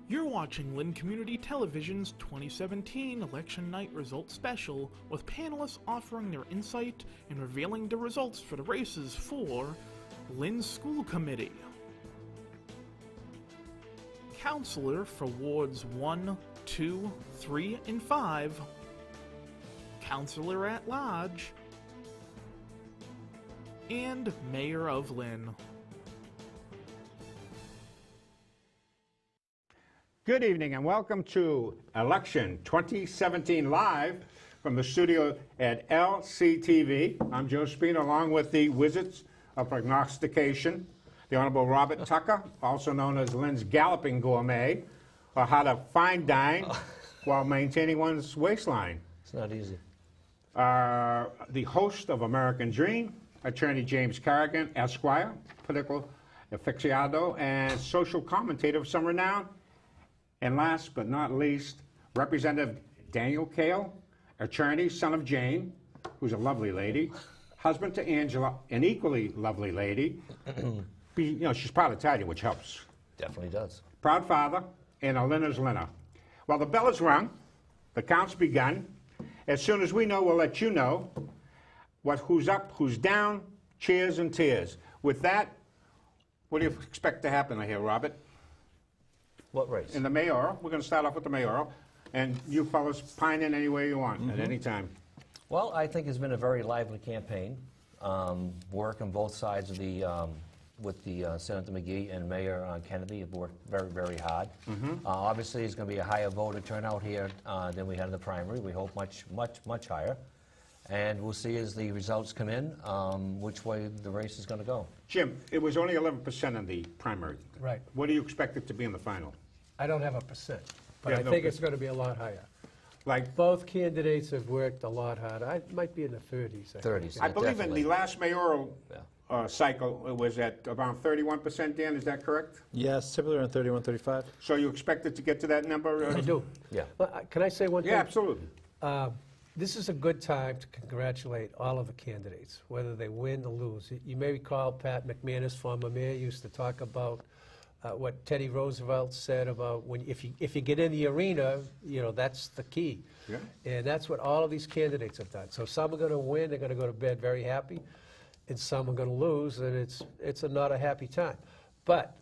You're watching Lynn Community Television's 2017 Election Night Results Special, with panelists offering their insight and revealing the results for the races for Lynn's School Committee, Councilor for Wards 1, 2, 3, and 5, Councilor at Large, and Mayor of Lynn. Good evening and welcome to Election 2017 live from the studio at LCTV. I'm Joe Spina, along with the Wizards of Prognostication, the Honorable Robert Tucker, also known as Lynn's Galloping Gourmet, or how to fine dine while maintaining one's waistline. It's not easy. The host of American Dream, Attorney James Carrigan, Esquire, political aficionado and social commentator of some renown. And last but not least, Representative Daniel Cahill, attorney, son of Jane, who's a lovely lady, husband to Angela, an equally lovely lady. She's part Italian, which helps. Definitely does. Proud father, and a Linner's Linner. Well, the bell is rung, the count's begun. As soon as we know, we'll let you know who's up, who's down, cheers and tears. With that, what do you expect to happen here, Robert? What race? In the mayoral. We're going to start off with the mayoral. And you fellas pine in any way you want, at any time. Well, I think it's been a very lively campaign. Work on both sides of the, with the Senator McGee and Mayor Kennedy have worked very, very hard. Obviously, it's going to be a higher voter turnout here than we had in the primary. We hope much higher. And we'll see as the results come in which way the race is going to go. Jim, it was only 11% in the primary. Right. What do you expect it to be in the final? I don't have a percent, but Yeah, I no, think but- it's going to be a lot higher. Like, Both candidates have worked a lot harder. I might be in the 30s. I think. 30s. I believe definitely. in the last mayoral cycle, it was at around 31%, Dan, is that correct? Yes, typically around 31, 35. So you expect it to get to that number? I do. Yeah. Well, can I say one thing? Yeah, absolutely. This is a good time to congratulate all of the candidates, whether they win or lose. You may recall Pat McManus, former mayor, used to talk about what Teddy Roosevelt said about if you get in the arena, that's the key. Yeah. And that's what all of these candidates have done. So some are going to win, they're going to go to bed very happy, and some are going to lose, and it's not a happy time. But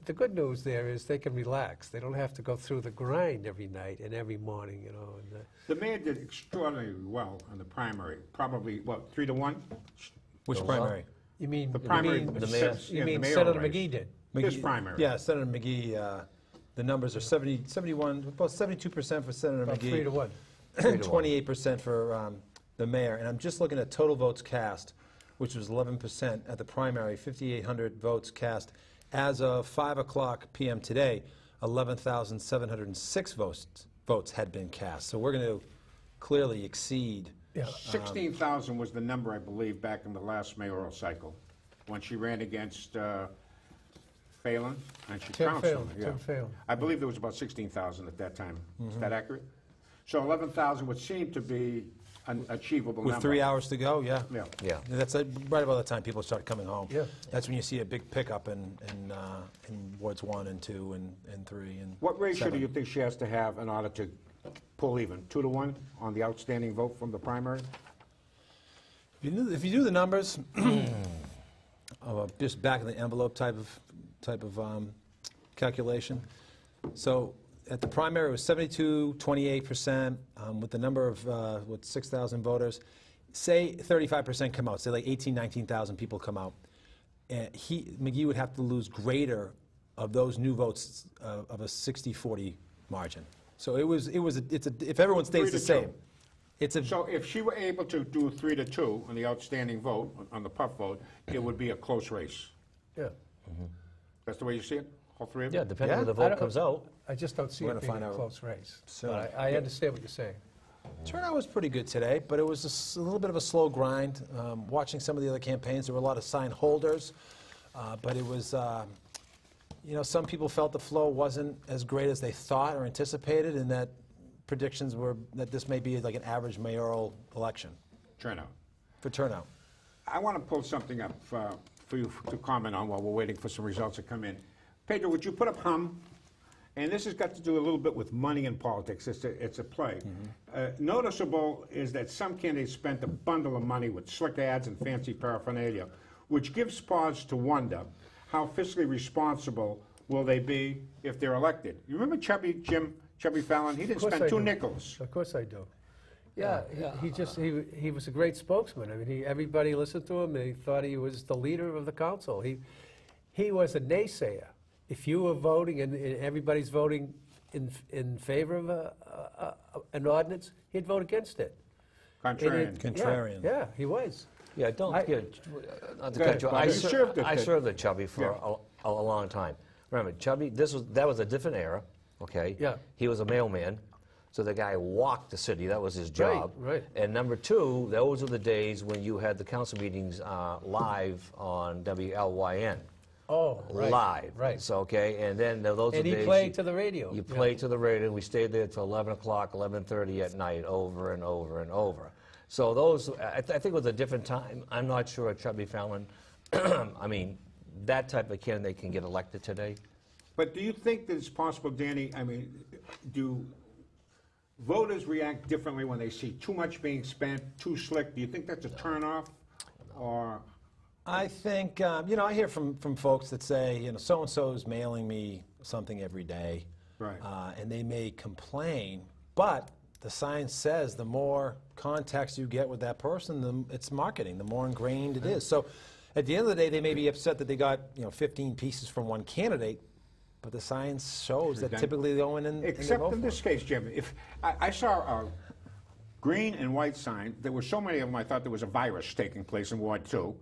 the good news there is they can relax. They don't have to go through the grind every night and every morning, And, The mayor did extraordinarily well in the primary. Probably, what, 3-1? Which Goes primary? you mean The primary. the mayor- you mean the mayoral Senator race. McGee did? His primary. Yeah, Senator McGee, the numbers are 71, about 72% for Senator About McGee. 3-1. 28% for the mayor. And I'm just looking at total votes cast, which was 11% at the primary, 5,800 votes cast. As of 5 o'clock p.m. today, 11,706 votes had been cast. So we're going to clearly exceed. Yeah. 16,000 was the number, I believe, back in the last mayoral cycle, when she ran against Phelan, and she Tim trounced Phelan, him. Yeah. Tim Phelan. I believe there was about 16,000 at that time. Is that accurate? So 11,000 would seem to be an achievable With number. 3 hours to go, yeah. Yeah. Yeah. That's right about the time people start coming home. Yeah. That's when you see a big pickup in wards 1 and 2 and 3 and What ratio 7. do you think she has to have in order to pull even? 2-1 on the outstanding vote from the primary? If you do the numbers, just back in the envelope type of calculation. So at the primary, it was 28%, with the number of 6,000 voters. Say 35% come out. Say like 19,000 people come out. McGee would have to lose greater of those new votes of a 60-40 margin. So if everyone stays the 3-2. same, it's a. So if she were able to do 3-2 on the outstanding vote, on the puff vote, it would be a close race. Yeah. That's the way you see it? All three of Yeah, them? depending on Yeah. the vote comes out. I just don't see We're it gonna being find a out close race. soon. But I understand what you're saying. Turnout was pretty good today, but it was a little bit of a slow grind. Watching some of the other campaigns, there were a lot of sign holders, but it was, some people felt the flow wasn't as great as they thought or anticipated, and that predictions were that this may be like an average mayoral election Turnout. for turnout. I want to pull something up for you to comment on while we're waiting for some results to come in. Pedro, would you put up hum and this has got to do a little bit with money in politics. It's a play. Noticeable is that some candidates spent a bundle of money with slick ads and fancy paraphernalia, which gives pause to wonder how fiscally responsible will they be if they're elected. You remember Chubby Fallon? He didn't course spend I two do. nickels. Of course I do. Yeah, he was a great spokesman. I mean, everybody listened to him, and he thought he was the leader of the council. He was a naysayer. If you were voting and everybody's voting in favor of an ordinance, he'd vote against it. Contrarian. Contrarian. Yeah, he was. Yeah, not to Go cut ahead, you off. Bob. You served I it. served the Chubby for a long time. Remember, Chubby, that was a different era, okay? Yeah. He was a mailman, so the guy walked the city. That was his job. Right. And number two, those were the days when you had the council meetings live on WLYN. Oh, right. Live. Right. So, okay, and then those And are he days played to the radio. You Yeah. played to the radio. We stayed there till 11 o'clock, 11:30 at night, over and over and over. So those, I think it was a different time. I'm not sure Chubby Fallon, I mean, that type of candidate can get elected today. But do you think that it's possible, Danny, I mean, do voters react differently when they see too much being spent, too slick? Do you think that's a turnoff? Or, I think, I hear from folks that say, so-and-so's mailing me something every day. Right. And they may complain, but the science says the more contacts you get with that person, it's marketing, the more ingrained it is. So at the end of the day, they may be upset that they got 15 pieces from one candidate, but the science shows that typically they go in and except vote in for this it. case, Jim, if I saw a green and white sign, there were so many of them I thought there was a virus taking place in Ward 2.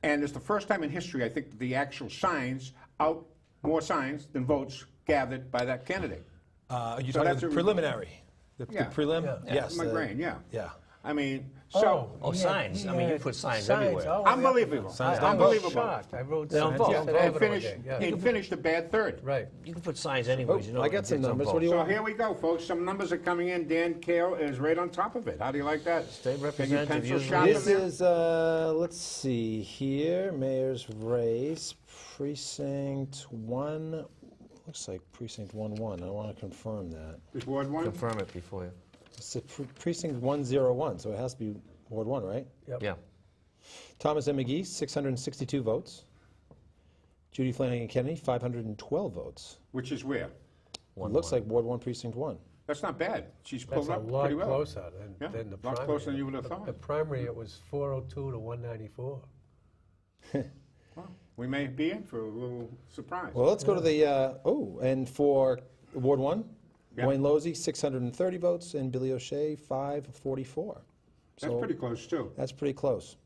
And it's the first time in history, I think, the actual signs out more signs than votes gathered by that candidate. Are you So talking about that's the a- preliminary? The Yeah. prelim? Yeah. Yes. My brain, yeah. Yeah. I mean, so Signs. I mean, you put signs everywhere. Oh, unbelievable. Signs I was Unbelievable. shocked. I wrote They don't signs vote. yesterday. And Every finished, day, yeah. and finished a bad third. Right. You can put signs anyways. I got some numbers. What do you So want? here we go, folks. Some numbers are coming in. Dan Cahill is right on top of it. How do you like that? State Can you representative pencil usually sharpen This there? is, let's see here, mayor's race, precinct 1, looks like precinct 1-1. I want to confirm that. Is Ward 1? confirm it before you. It's precinct 101, so it has to be Ward 1, right? Yep. Yeah. Thomas M. McGee, 662 votes. Judy Flanagan Kennedy, 512 votes. Which is where? Looks like Ward 1, precinct 1. That's not bad. She's That's pulled a up lot pretty well. closer Yeah, than the a lot primary. closer than you would have thought. The primary, it was 402 to 194. Well, we may be in for a little surprise. Well, let's go to the, and for Ward 1, Yeah. Wayne Losey, 630 votes, and Billy O'Shea, 544. That's So pretty close, too. That's pretty close.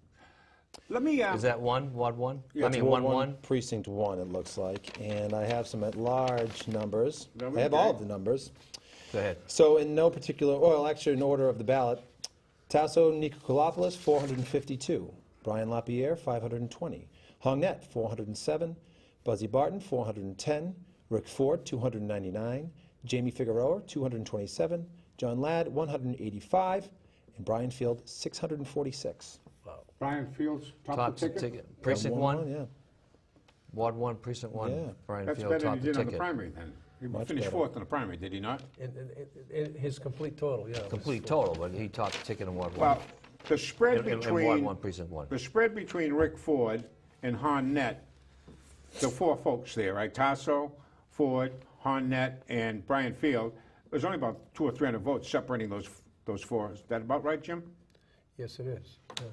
Let me, Is that Ward 1? I mean, Ward 1-1? Precinct 1, it looks like. And I have some at-large numbers. That'd I have be all great. of the numbers. Go ahead. So in no particular, well, actually in order of the ballot, Tasso Nikolopoulos, 452. Brian LaPierre, 520. Hong Net, 407. Buzzy Barton, 410. Rick Ford, 299. Jamie Figueroa, 227. John Ladd, 185. And Brian Field, 646. Brian Fields, top of the ticket? Precinct Ward 1? Yeah. Ward 1, Precinct 1. Yeah. Brian That's Field, better than top he of did on the ticket. primary, then. He Much finished better. fourth in the primary, did he not? In his complete total, yeah. Complete total, but he topped the ticket in Ward 1. Well, the spread In Ward between 1, Precinct 1. the spread between Rick Ford and Hon Net, the four folks there, right? Tasso, Ford, Hon Net, and Brian Field. There's only about 200 or 300 votes separating those four. Is that about right, Jim? Yes, it is. Yeah.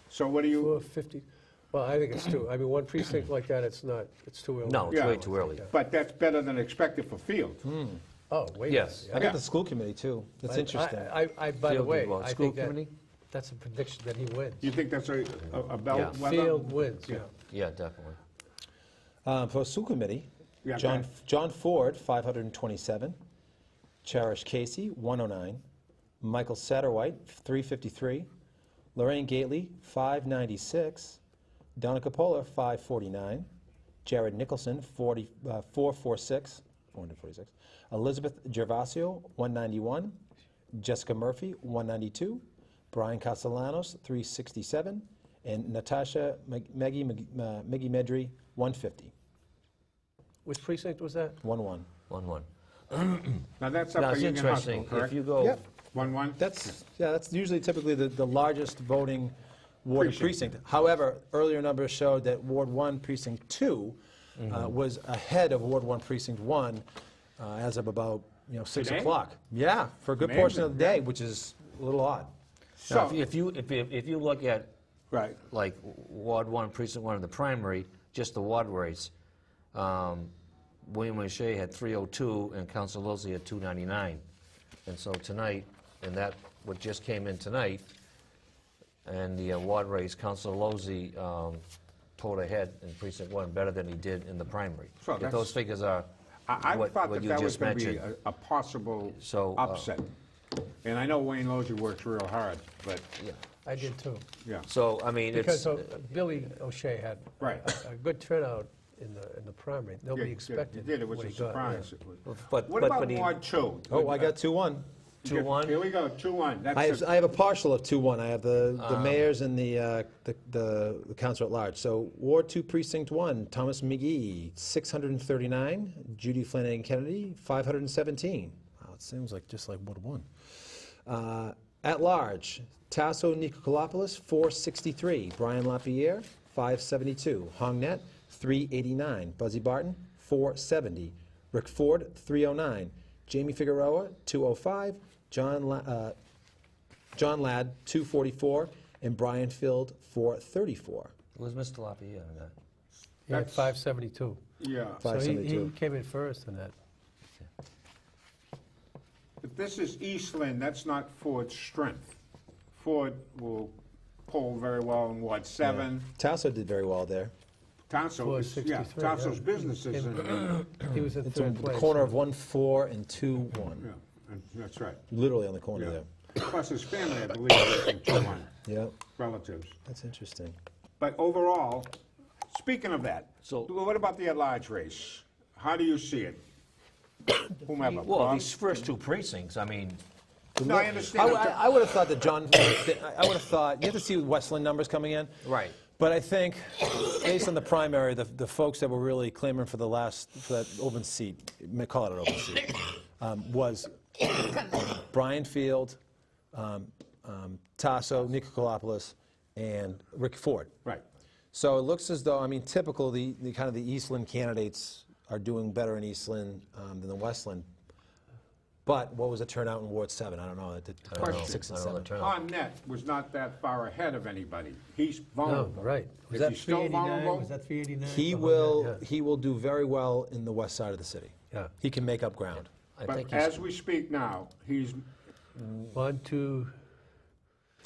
So what do you? 450. Well, I think it's too. I mean, one precinct like that, it's not. It's too early. No, it's Yeah. way too early. But that's better than expected for Field. Oh, wait. Yes. I got the school committee, too. That's interesting. By the Field way, did well. I School think committee? that's a prediction that he wins. You think that's a bellwether? Yeah. Field wins. Yeah. Yeah. Yeah, definitely. For school committee, Yeah, John, go ahead. John Ford, 527. Cherish Casey, 109. Michael Satterwhite, 353. Lorraine Gately, 596. Donna Capola, 549. Jared Nicholson, 446. Elizabeth Gervasio, 191. Jessica Murphy, 192. Brian Castellanos, 367. And Natasha Meggie Medry, 150. Which precinct was that? 1-1. 1-1. Now, that's up Now, at it's Union Hospital, interesting, correct? if you go, Yep. 1-1? That's usually typically the largest voting ward and precinct. However, earlier numbers showed that Ward 1, Precinct 2 was ahead of Ward 1, Precinct 1 as of about 6 Today? o'clock. Yeah, for a good portion of the day, which is a little odd. now, So, if you look at right. like Ward 1, Precinct 1 in the primary, just the ward race, William O'Shea had 302 and Councilor Lozey had 299. And so tonight, and that what just came in tonight, and the ward race, Councilor Lozey pulled ahead in Precinct 1 better than he did in the primary. So If that's- those figures are I what thought that you that was just going to be mentioned. a possible So, upset. And I know Wayne Lozier works real hard, but, Yeah. I did too. yeah. So, I mean, Because it's, Billy O'Shea had Right. a good turnout in the primary. Nobody Yeah, expected He did, it was what a he got, yeah. surprise. It was- but What but about he- Ward 2? Oh, I got 2-1. 2-1? Here we go, 2-1. I That's have a partial of 2-1. I have the mayors and the council at large. So Ward 2, Precinct 1, Thomas McGee, 639. Judy Flanagan Kennedy, 517. Wow, it seems like just like Ward 1. At large, Tasso Nikolopoulos, 463. Brian Lapierre, 572. Hong Net, 389. Buzzy Barton, 470. Rick Ford, 309. Jamie Figueroa, 205. John Ladd, 244, and Brian Field, 434. was Mr. Lapierre in that? He had 572. yeah. So he 572. came in first in that. If this is Eastland, that's not Ford's strength. Ford will poll very well in Ward 7. Tasso did very well there. Tasso Ford is, yeah, 63, Tasso's yeah. businesses, He was in It's on third the place. corner of 1-4 and 2-1. yeah, that's right. Literally on the corner Yeah. there. Plus his family, I believe, is in 2-1, Yeah, relatives. that's interesting. But overall, speaking of that, So- what about the at-large race? How do you see it? Whomever. Well, Bob? these first two precincts, I mean, No, I understand. I would have thought that John, I would have thought, you have to see Westland numbers coming in. right. But I think, based on the primary, the folks that were really clamoring for that open seat, may call it an open seat, was Brian Field, Tasso, Nikolopoulos, and Rick Ford. Right. So it looks as though, I mean, typical, the kind of the Eastland candidates are doing better in Eastland than the Westland. But what was the turnout in Ward 7? I don't know. I don't know, 6 and I don't know 7. the turnout. On net was not that far ahead of anybody. He's No, vulnerable. right. Was Is that he still 389? vulnerable? Was that 389? He Something will, like that, he will do very well in the west side of the city. Yeah. He can make up ground. I But think as he's, we speak now, he's, Yeah. 1, 2.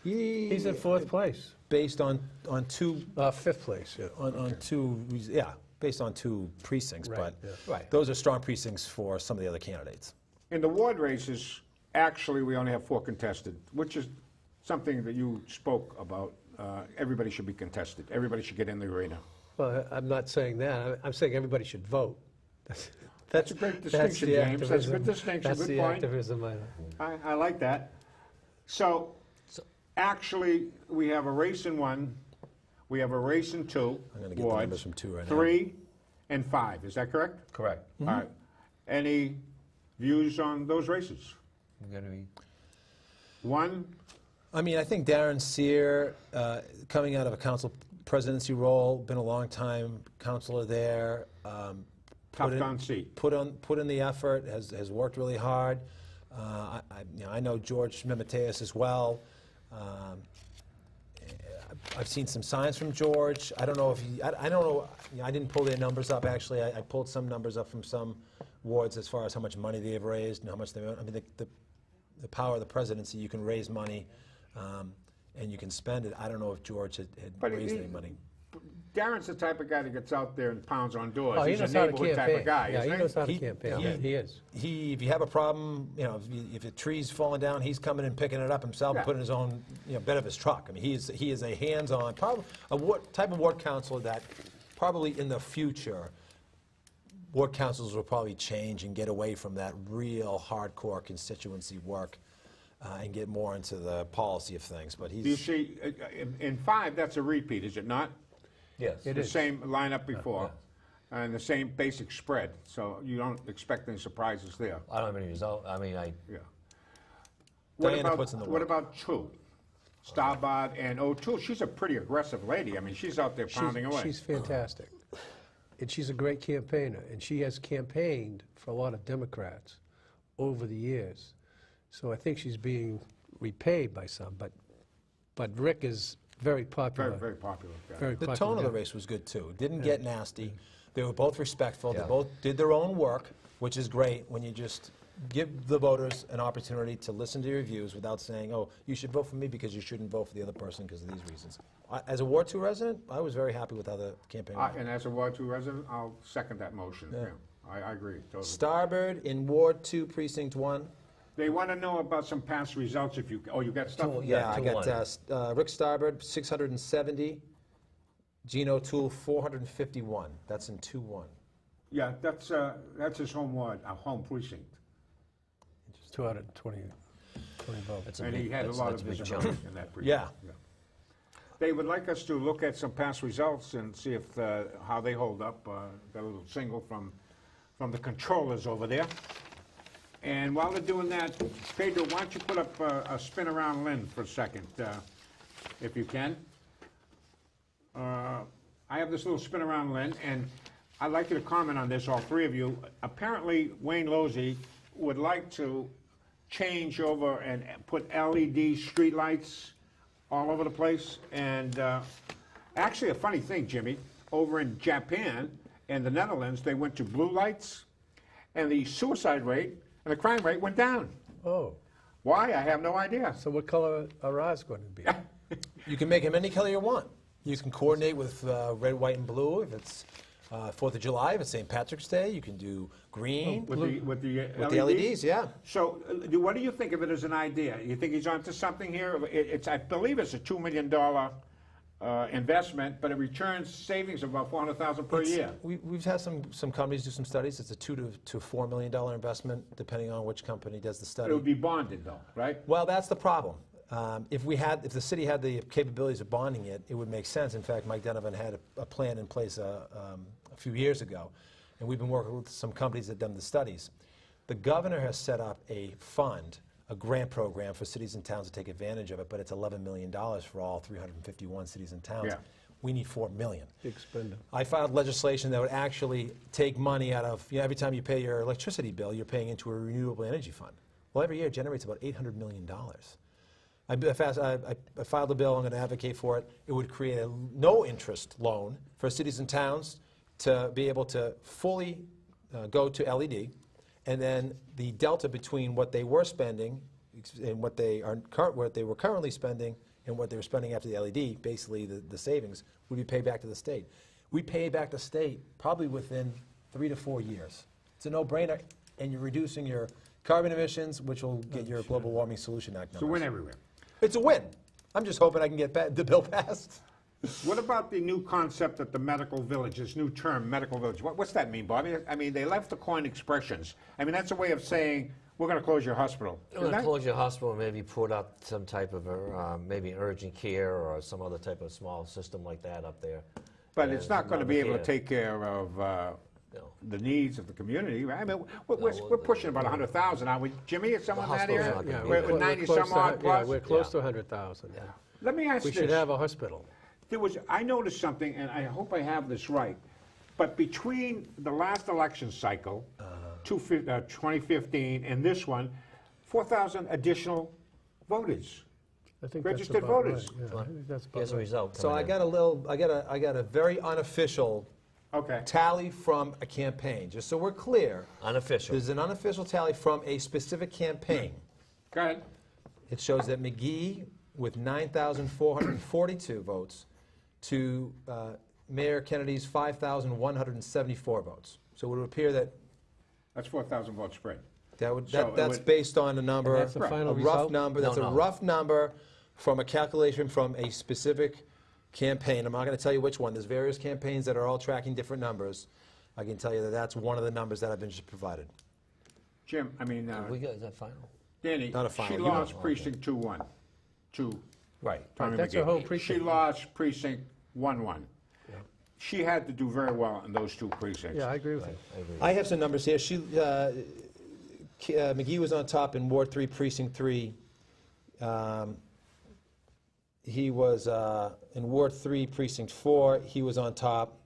He's He's in fourth place. based on two, Fifth place, yeah. on two, yeah, based on two precincts, Right, but yeah. Right. those are strong precincts for some of the other candidates. in the ward races, actually, we only have 4 contested, which is something that you spoke about. Everybody should be contested. Everybody should get in the arena. Well, I'm not saying that. I'm saying everybody should vote. That's a great That's distinction, the James. That's a good activism. distinction, That's good the point. activism. I like that. So, actually, we have a race in 1, we have a race in 2 I'm gonna get the wards, numbers from 2 right now. 3 and 5. Is that correct? correct. All right. Any views on those races? You're gonna be- 1, I mean, I think Darren Sear, coming out of a council presidency role, been a long time councilor there. tough down seat. Put in the effort, has worked really hard. I know George Memetius as well. I've seen some signs from George. I don't know if he, I don't know, I didn't pull their numbers up, actually. I pulled some numbers up from some wards as far as how much money they've raised and how much I mean, the power of the presidency, you can raise money and you can spend it. I don't know if George had But raised any money. Darren's the type of guy that gets out there and pounds on doors. Oh, he He's a knows how to neighborhood type campaign. of guy, Yeah, isn't he knows how to campaign. he- He is. If you have a problem, if a tree's falling down, he's coming and picking it up himself, Yeah. putting his own, bed of his truck. I mean, he is a hands-on, probably type of ward councilor that probably in the future, ward councils will probably change and get away from that real hardcore constituency work and get more into the policy of things. But Do you he's see, in 5, that's a repeat, is it not? Yes. It The is. same lineup before. and the same basic spread, so you don't expect any surprises there. I don't have any result, I mean, Yeah. Diana puts in the What work. about 2? Starbard and O2, she's a pretty aggressive lady. I mean, she's out there pounding away. She's fantastic. And she's a great campaigner, and she has campaigned for a lot of Democrats over the years. So I think she's being repaid by some, but Rick is very popular. Very, very popular. Yeah. Very The popular tone of the guy. race was good, too. Didn't get nasty. They were both respectful. Yeah. They both did their own work, which is great when you just give the voters an opportunity to listen to your views without saying, oh, you should vote for me because you shouldn't vote for the other person because of these reasons. As a Ward 2 resident, I was very happy with how the campaign went. And as a Ward 2 resident, I'll second that motion. Yeah. Yeah, I agree, totally. Starbird in Ward 2, Precinct 1. They want to know about some past results if you, you got stuff? Yeah, I 2-1. got Rick Starbird, 670. Gene O'Toole, 451. That's in 2-1. Yeah, that's his home ward, a home precinct. It's 220 votes. That's a And big, he had a that's, lot that's of a big visibility jump. in that precinct. Yeah. They would like us to look at some past results and see if, how they hold up. Got a little single from the controllers over there. And while they're doing that, Pedro, why don't you put up a spin around Lynn for a second, if you can. I have this little spin around Lynn, and I'd like you to comment on this, all three of you. Apparently, Wayne Losey would like to change over and put LED streetlights all over the place. And actually, a funny thing, Jimmy, over in Japan and the Netherlands, they went to blue lights, and the suicide rate and the crime rate went down. Oh, Why? I have no idea. so what color are ours going to be? You can make them any color you want. You can coordinate with red, white, and blue if it's 4th of July, if it's St. Patrick's Day. You can do green With the with the LEDs, yeah. So, what do you think of it as an idea? You think he's onto something here? I believe it's a $2 million investment, but it returns savings of about $400,000 per year. We've had some companies do some studies. It's a $2 to $4 million investment, depending on which company does the It study. would be bonded, though, right? Well, that's the problem. If the city had the capabilities of bonding it, it would make sense. In fact, Mike Donovan had a plan in place a few years ago, and we've been working with some companies that done the studies. The governor has set up a fund, a grant program for cities and towns to take advantage of it, but it's $11 million for all 351 cities and towns. Yeah. We need $4 million. Big spender. I filed legislation that would actually take money out of, every time you pay your electricity bill, you're paying into a renewable energy fund. Well, every year it generates about $800 million. I filed a bill, I'm going to advocate for it. It would create a no-interest loan for cities and towns to be able to fully go to LED, and then the delta between what they were spending and what they were currently spending and what they were spending after the LED, basically the savings, would be paid back to the state. We pay back the state probably within 3 to 4 years. It's a no-brainer, and you're reducing your carbon emissions, which will get your Global Warming Solution Act numbers. So win everywhere. It's a win. I'm just hoping I can get the bill passed. What about the new concept at the medical village, this new term, medical village? What's that mean, Bobby? I mean, they left the coin expressions. I mean, that's a way of saying, we're going to close your hospital. We're going to close your hospital and maybe put up some type of, maybe urgent care or some other type of small system like that up there. But And it's not going to be able to care. take care of No. the needs of the community. I mean, we're pushing about 100,000, aren't we? Jimmy, is someone in that hospital's area? not gonna be We're there. at 90 some odd Yeah, plus? we're close Yeah. to 100,000. Yeah. Let me ask We this. should have a hospital. I noticed something, and I hope I have this right, but between the last election cycle, 2015, and this one, 4,000 additional voters. I think Registered that's about voters. Right. Yeah, I think that's about Here's a right. result. So I coming in. got a very unofficial Okay. tally from a campaign, just so we're clear. Unofficial. There's an unofficial tally from a specific campaign. Go ahead. It shows that McGee, with 9,442 votes, to Mayor Kennedy's 5,174 votes. So it would appear that That's 4,000 vote spread. that would, So it that's would- based on a number, And that's the final a rough result? number. That's No, a no. rough number from a calculation from a specific campaign. I'm not going to tell you which one. There's various campaigns that are all tracking different numbers. I can tell you that that's one of the numbers that I've been just provided. Jim, I mean, We got, is that final? Danny, Not a final, she you know. lost precinct 2-1 to Right. Tommy That's McGee. her home She precinct. lost precinct 1-1. she had to do very well in those 2 precincts. Yeah, I agree with you. I have some numbers here. McGee was on top in Ward 3, Precinct 3. He was in Ward 3, Precinct 4. He was on top.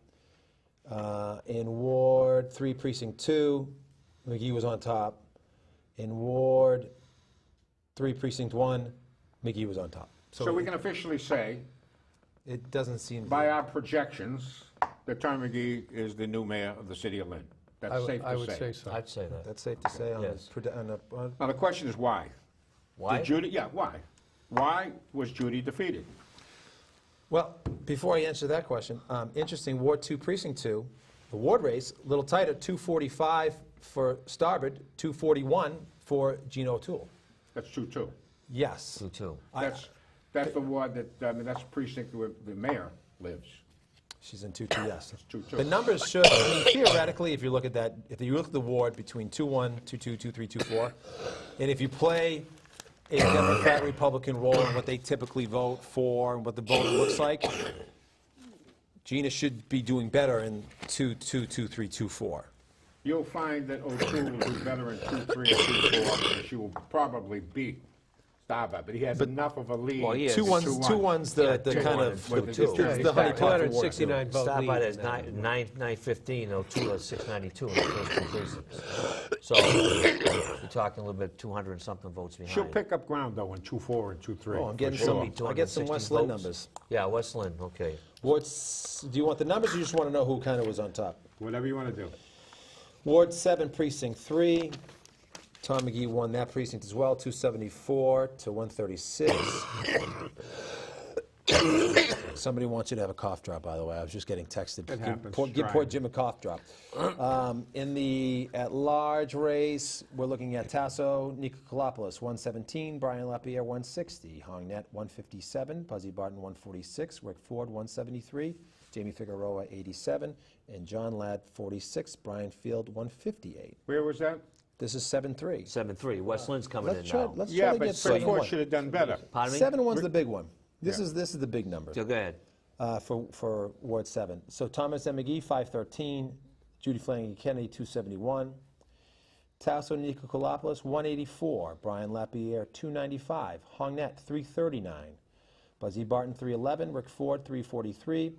In Ward 3, Precinct 2, McGee was on top. In Ward 3, Precinct 1, McGee was on top. So we can officially say, It doesn't seem. by our projections, that Tom McGee is the new mayor of the city of Lynn. That's safe to say. I would say so. I'd say that. That's safe to say on Yes. Now, the question is why? Why? Did Judy, yeah, why? Why was Judy defeated? Well, before I answer that question, interesting, Ward 2, Precinct 2, the ward race, a little tighter, 245 for Starbird, 241 for Gene O'Toole. That's 2-2. Yes. 2-2. That's the ward that, I mean, that's the precinct where the mayor lives. She's in 2-2, yes. 2-2. The numbers should, I mean, theoretically, if you look at that, if you look at the ward between 2-1, 2-2, 2-3, 2-4, and if you play a Democrat-Republican role in what they typically vote for and what the vote looks like, Gina should be doing better in 2-2, 2-3, 2-4. You'll find that O'Toole will do better in 2-3 and 2-4, and she will probably beat Starbird, but he has enough of a lead. Well, he is. 2-1's the kind of, With it's the the honey pot for ward. 269 vote lead. Starbird has 915, O'Toole has 692 in the first 2 precincts. So you're talking a little bit 200 and something votes behind. She'll pick up ground, though, in 2-4 and 2-3. Oh, I'm getting for sure. some, I get some 260 West Lynn votes. numbers. Yeah, West Lynn, okay. Do you want the numbers or you just want to know who kind of was on top? Whatever you want to do. Ward 7, Precinct 3. Tom McGee won that precinct as well, 274 to 136. Somebody wants you to have a cough drop, by the way. I was just getting texted. It happens. Give Try poor it. Jim a cough drop. In the at-large race, we're looking at Tasso Nikolopoulos, 117, Brian Lapierre, 160, Hong Net, 157, Puzzy Barton, 146, Rick Ford, 173, Jamie Figueroa, 87, and John Ladd, 46, Brian Field, 158. Where was that? This is 7-3. 7-3, West Lynn's coming in Let's try, now. let's Yeah, try to but get 4 should have done better. Pardon me? 7-1's the big one. This Yeah. is the big number So go ahead. for Ward 7. So Thomas M. McGee, 513. Judy Flanagan Kennedy, 271. Tasso Nikolopoulos, 184. Brian Lapierre, 295. Hong Net, 339. Buzzy Barton, 311. Rick Ford, 343.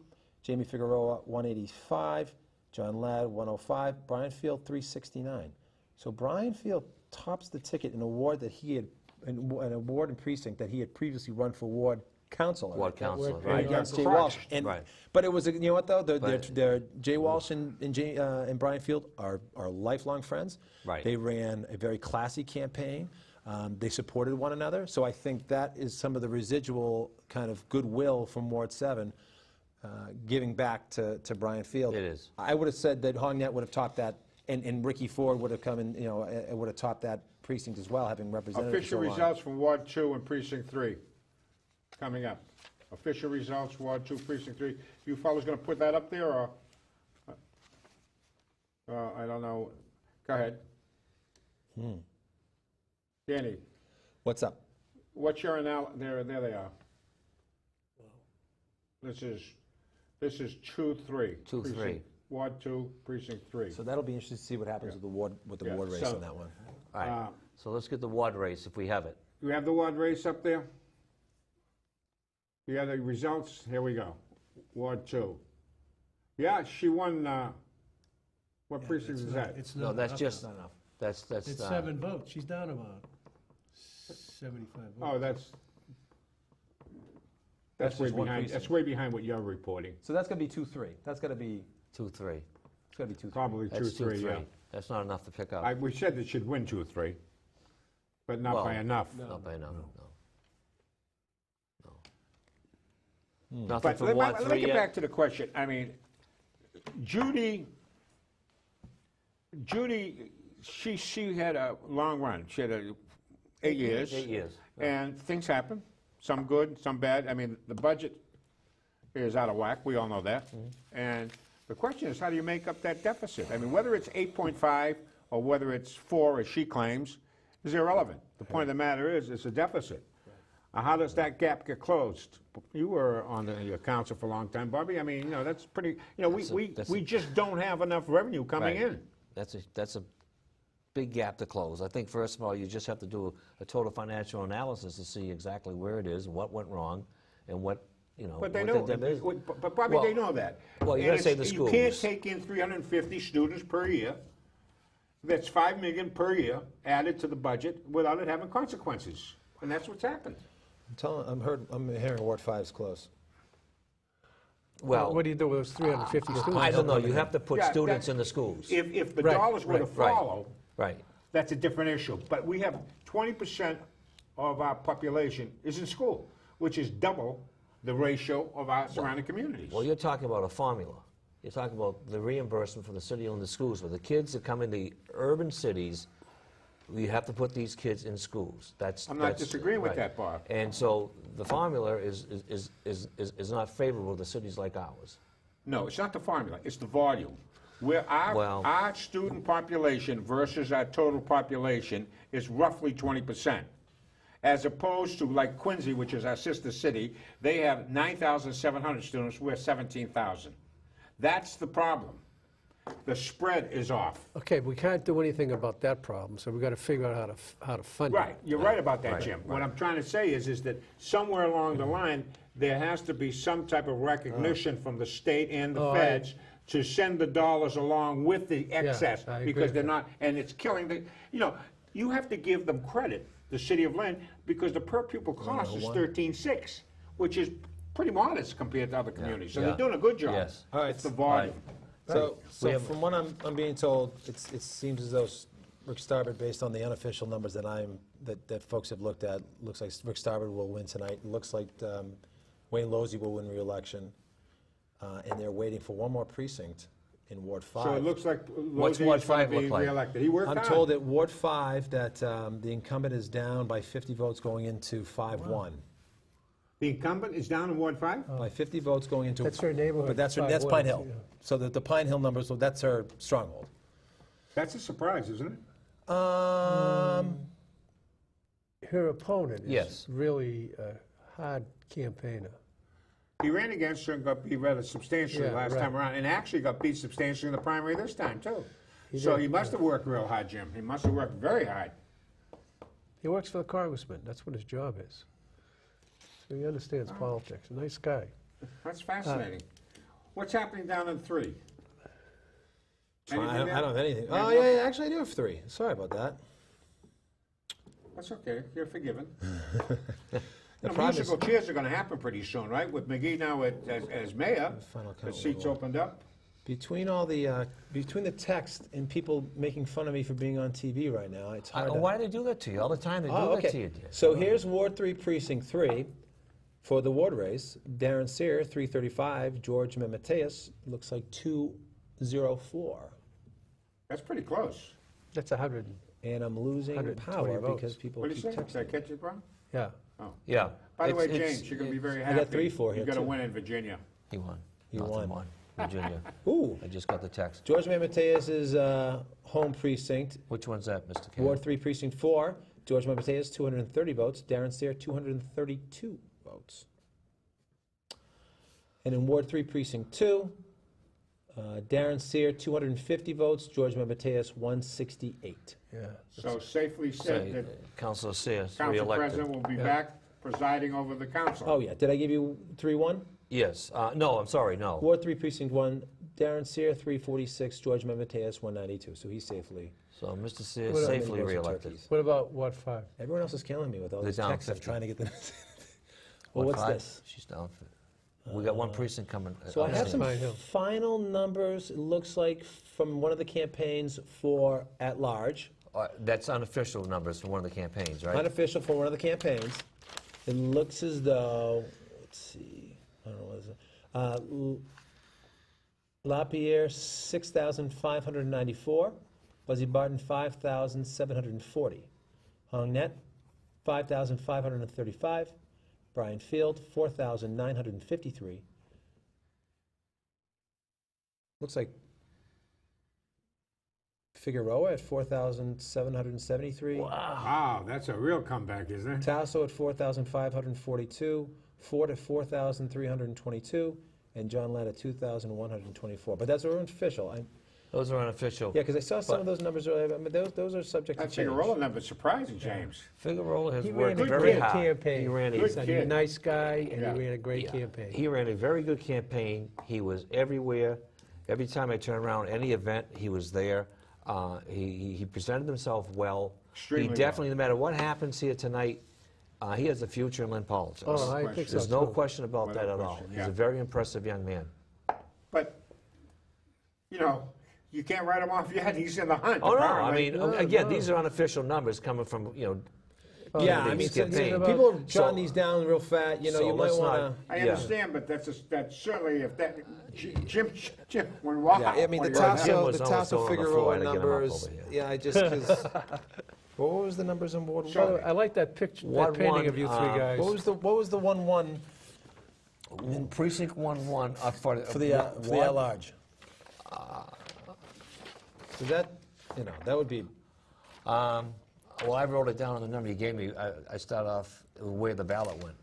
Jamie Figueroa, 185. John Ladd, 105. Brian Field, 369. So Brian Field tops the ticket in a ward that he had, in a ward and precinct that he had previously run for ward councilor. Ward councilor, And right? he got Against Jay Walsh. crushed. And, Right. But it was, you know what though, But- Jay Walsh and Brian Field are lifelong friends. Right. They ran a very classy campaign. They supported one another. So I think that is some of the residual kind of goodwill from Ward 7 giving back to Brian Field. It is. I would have said that Hong Net would have topped that, and Ricky Ford would have come in, would have topped that precinct as well, having represented it for Official so long. results from Ward 2 and Precinct 3 coming up. Official results, Ward 2, Precinct 3. You fellas going to put that up there, or? I don't know. Go ahead. Danny, What's up? what's your analysis? There they are. This is 2-3. 2-3. Precinct- Ward 2, Precinct 3. So that'll be interesting to see what happens with the ward Yeah, race so- on that one. All right. So let's get the ward race if we have it. You have the ward race up there? You have the results? Here we go. Ward 2. Yeah, she won, what precinct is that? It's No, not that's enough. just, Not enough. that's, It's 7 votes. She's down about 75 votes. Oh, that's That's way just one behind, precinct. that's way behind what you're reporting. So that's going to be 2-3. That's going to be 2-3. it's going to be 2-3. Probably That's 2-3, yeah. 2-3. That's not enough to pick up. We said that she'd win 2-3, but not by Well, enough. Not by enough, no. Hmm. Nothing But from let Ward me 3 get yet? back to the question. I mean, Judy, she had a long run. She had 8 years. 8 years. And things happen, some good, some bad. I mean, the budget is out of whack, we all know that. And the question is, how do you make up that deficit? I mean, whether it's 8.5 or whether it's 4, as she claims, is irrelevant. The point of the matter is, it's a deficit. How does that gap get closed? You were on the council for a long time, Bobby. I mean, you know, that's pretty, you know, we just don't have enough revenue coming Right. in. That's a big gap to close. I think, first of all, you just have to do a total financial analysis to see exactly where it is and what went wrong and what, you know. But they what know, the- but Bobby, Well- they know that. well, you're And gonna say it's- the You can't schools. take in 350 students per year. That's $5 million per year added to the budget without it having consequences. And that's what's happened. I'm hearing Ward 5's close. Well, What do you do with those 350 students? I don't know. You have to put Yeah, students that- in the schools. If the Right, dollars were to right. follow, Right. that's a different issue. But we have 20% of our population is in school, which is double the ratio of our surrounding communities. Well, you're talking about a formula. You're talking about the reimbursement for the city-owned the schools. For the kids that come in the urban cities, we have to put these kids in schools. I'm not disagreeing with that, Bob. And so the formula is not favorable to cities like ours. No, it's not the formula, it's the volume. Where Well- our student population versus our total population is roughly 20%. As opposed to like Quincy, which is our sister city, they have 9,700 students, we're 17,000. That's the problem. The spread is off. Okay, we can't do anything about that problem, so we've got to figure out how to fund it. Right, you're right about that, Right, Jim. What I'm trying to say is that somewhere along the line, there has to be some type of recognition from the state and the feds to send the dollars along with the excess, I agree because with they're that. not, and it's killing the, you know, you have to give them credit, the city of Lynn, because the per pupil cost is 13.6, which is pretty modest compared to other communities. So they're Yeah. doing a good job. Yes. All right. It's the volume. So We have- from what I'm being told, it seems as though Rick Starboard, based on the unofficial numbers that folks have looked at, looks like Rick Starboard will win tonight. It looks like Wayne Losey will win re-election, and they're waiting for one more precinct in Ward 5. So it looks like What's Lozey Ward is going 5 to be look like? reelected. He worked I'm hard. told that Ward 5, that the incumbent is down by 50 votes going into 5-1. The incumbent is down in Ward 5? By 50 votes going into. That's her neighborhood, But that's 5-1, Pine Hill. yeah. So the Pine Hill numbers, so that's her stronghold. That's a surprise, isn't it? Her opponent Yes. is really a hard campaigner. He ran against her and got beat rather substantially Yeah, last right. time around, and actually got beat substantially in the primary this time, too. He So did, he must have worked real hard, Jim. He must have worked very hard. He works for the congressman, that's what his job is. So he understands politics, a nice guy. That's fascinating. What's happening down in 3? I don't Anything there? have anything. Yeah, Oh, no. yeah, actually I do have 3. Sorry about that. That's okay. You're forgiven. The The problem musical chairs are going to happen pretty soon, right? With McGee now as mayor, Final the count seats will- opened up. Between all the, between the text and people making fun of me for being on TV right now, it's hard to... Why do they do that to you? All the time they do Oh, that to okay. you. dear. So here's Ward 3, Precinct 3. For the ward race, Darren Sear, 335. George Memetius, looks like 204. That's pretty close. That's 100, And I'm losing 120 power votes. because people What did keep you say? Did I texting. catch it wrong? yeah. Yeah. By the way, It's- James, you're going to be very I happy. got 3-4 here, You're going to too. win in Virginia. He won. He Nothing won. Virginia. Ooh, I just got the text. George Memetius' home precinct, Which one's that, Mr. Cahill? Ward 3, Precinct 4. George Memetius, 230 votes. Darren Sear, 232 votes. And in Ward 3, Precinct 2, Darren Sear, 250 votes. George Memetius, 168. Yeah. So safely Say, said that Councilor Sears, Council re-elected. President will be back presiding over the council. Oh, yeah. Did I give you 3-1? Yes. No, I'm sorry, no. Ward 3, Precinct 1, Darren Sear, 346, George Memetius, 192. So he's safely. So Mr. Sears What- safely Rosa re-elected. turkeys. What about Ward 5? Everyone else is killing me with all They're these down texts. I'm 50. trying to get the. What, Well, what's 5? this? She's down for. We got one precinct coming. So I have some Pine Hill. final numbers, it looks like, from one of the campaigns for at-large. That's unofficial numbers from one of the campaigns, right? Unofficial for one of the campaigns. It looks as though, let's see, I don't know what is it. LaPierre, 6,594. Buzzy Barton, 5,740. Hong Net, 5,535. Brian Field, 4,953. Looks like Figueroa at 4,773. Wow, that's a real comeback, isn't it? Tasso at 4,542. Ford at 4,322. And John Ladd at 2,124. But that's unofficial. Those are unofficial. Yeah, because I saw some of those numbers earlier. I mean, those are subject to That change. Figueroa number's surprising, James. Figueroa has He worked ran a very great hard. campaign. He ran He's a, a kid. nice guy, and Yeah. he ran a great Yeah. campaign. He ran a very good campaign. He was everywhere. Every time I turned around, any event, he was there. He presented himself well. Extremely He definitely, no matter what happens here tonight, he has a future in Lynn politics. Oh, I think so, There's no too. question about that Without at all. question, He's yeah. a very impressive young man. But, you know, you can't write him off yet. He's in the hunt. Oh, no, I apparently. mean, No, again, no. these are unofficial numbers coming from, Yeah, I they mean, skip pain. people are jotting So- these down real fat. You know, so you might let's want not- to. I Yeah. understand, but that's certainly if that Jim when wow. Yeah, I mean, the when you're- Jim Tasso, was the almost Tasso on the floor. I Figueroa had to get him up numbers. over here. Yeah, I just because. What was the numbers on board? So- I like that picture, that What painting one, of you three guys. What was the 1-1 Precinct 1-1 for for the at-large? So that, that would be. Well, I wrote it down on the number you gave me. I start off where the ballot went.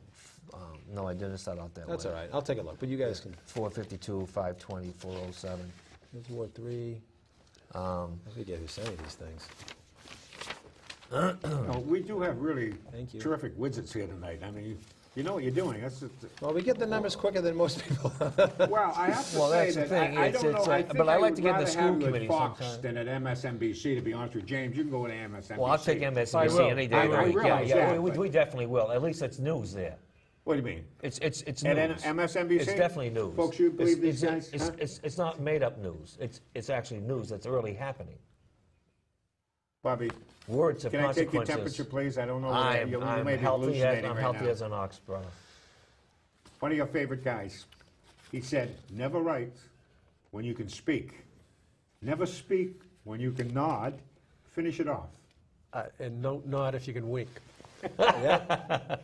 No, I didn't start out that That's way. all right. I'll take a look. But you guys can. 452, 520, 407. There's Ward 3. I forget who sent me these things. No, we do have really Thank you. terrific widgets here tonight. I mean, you know what you're doing. That's Well, we get the numbers quicker than most people. well, I have to Well, say that's the that thing. I It's- don't know. it's, I uh, think but I like would to get the rather school have you at committee Fox sometime. than at MSNBC. To be honest with you, James, you can go to MSNBC. Well, I'll take I MSNBC will. any day I of the week. Yeah, realize yeah, that, we, but- we definitely will. At least it's news there. What do you mean? It's At news. MSNBC? It's definitely news. Folks, you believe It's- these guys? It's, huh? it's not made up news. It's actually news that's really happening. Bobby, Words have can I take your consequences. temperature, please? I don't know. I'm, you I'm may be healthy, hallucinating I'm right healthy now. as an ox, brother. One of your favorite guys. He said, "Never write when you can speak. Never speak when you can nod. Finish it off." And don't nod if you can wink.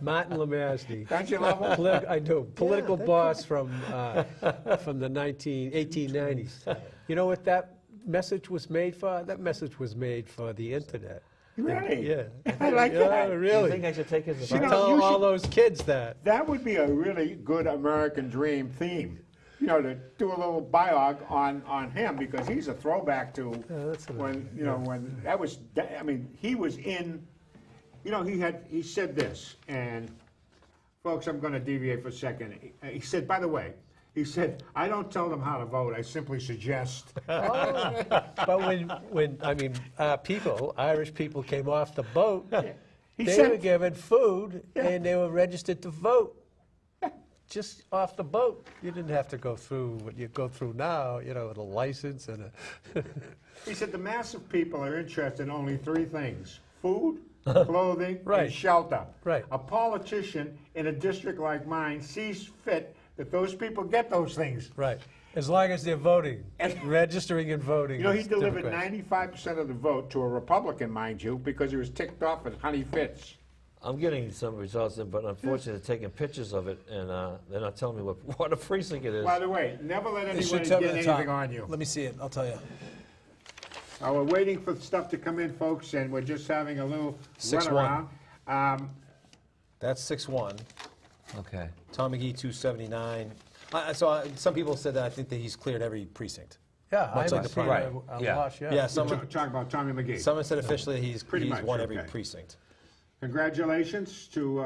Martin Lemastny. Don't you love him? I do. Political boss from the 1890s. You know what that message was made for? That message was made for the internet. Really? Yeah. I like Yeah, that. Do you really. think I should take his You know, advice? Tell you all should- those kids that. That would be a really good American dream theme. You know, to do a little biog on him because he's a throwback to that's when when that was. I mean, he was in. You know, he said this, and folks, I'm going to deviate for a second. He said, by the way, he said, I don't tell them how to vote. I simply suggest. But when Irish people came off the boat, He they said- were given food and they were registered to vote. Just off the boat. You didn't have to go through what you go through now, with a license and a... He said the mass of people are interested in only three things: food, clothing, Right. and shelter. Right. A politician in a district like mine sees fit that those people get those things. Right. As long as they're voting, And- registering and voting. You know, he as delivered Democrats. 95% of the vote to a Republican, mind you, because he was ticked off at Honey Fitz. I'm getting some results, but unfortunately, they're taking pictures of it, and they're not telling me what a precinct it is. By the way, never let It should anyone tell me get the top. anything on you. Let me see it. I'll tell you. We're waiting for stuff to come in, folks, and we're just having a little 6-1. runaround. That's 6-1. Okay. Tom McGee 279. Some people said that I think that he's cleared every precinct. Yeah, Much I like haven't the seen primary. a Yeah. wash yet. Yeah, Talk about Tommy McGee. someone said officially he's Pretty much, won every okay. precinct. Congratulations to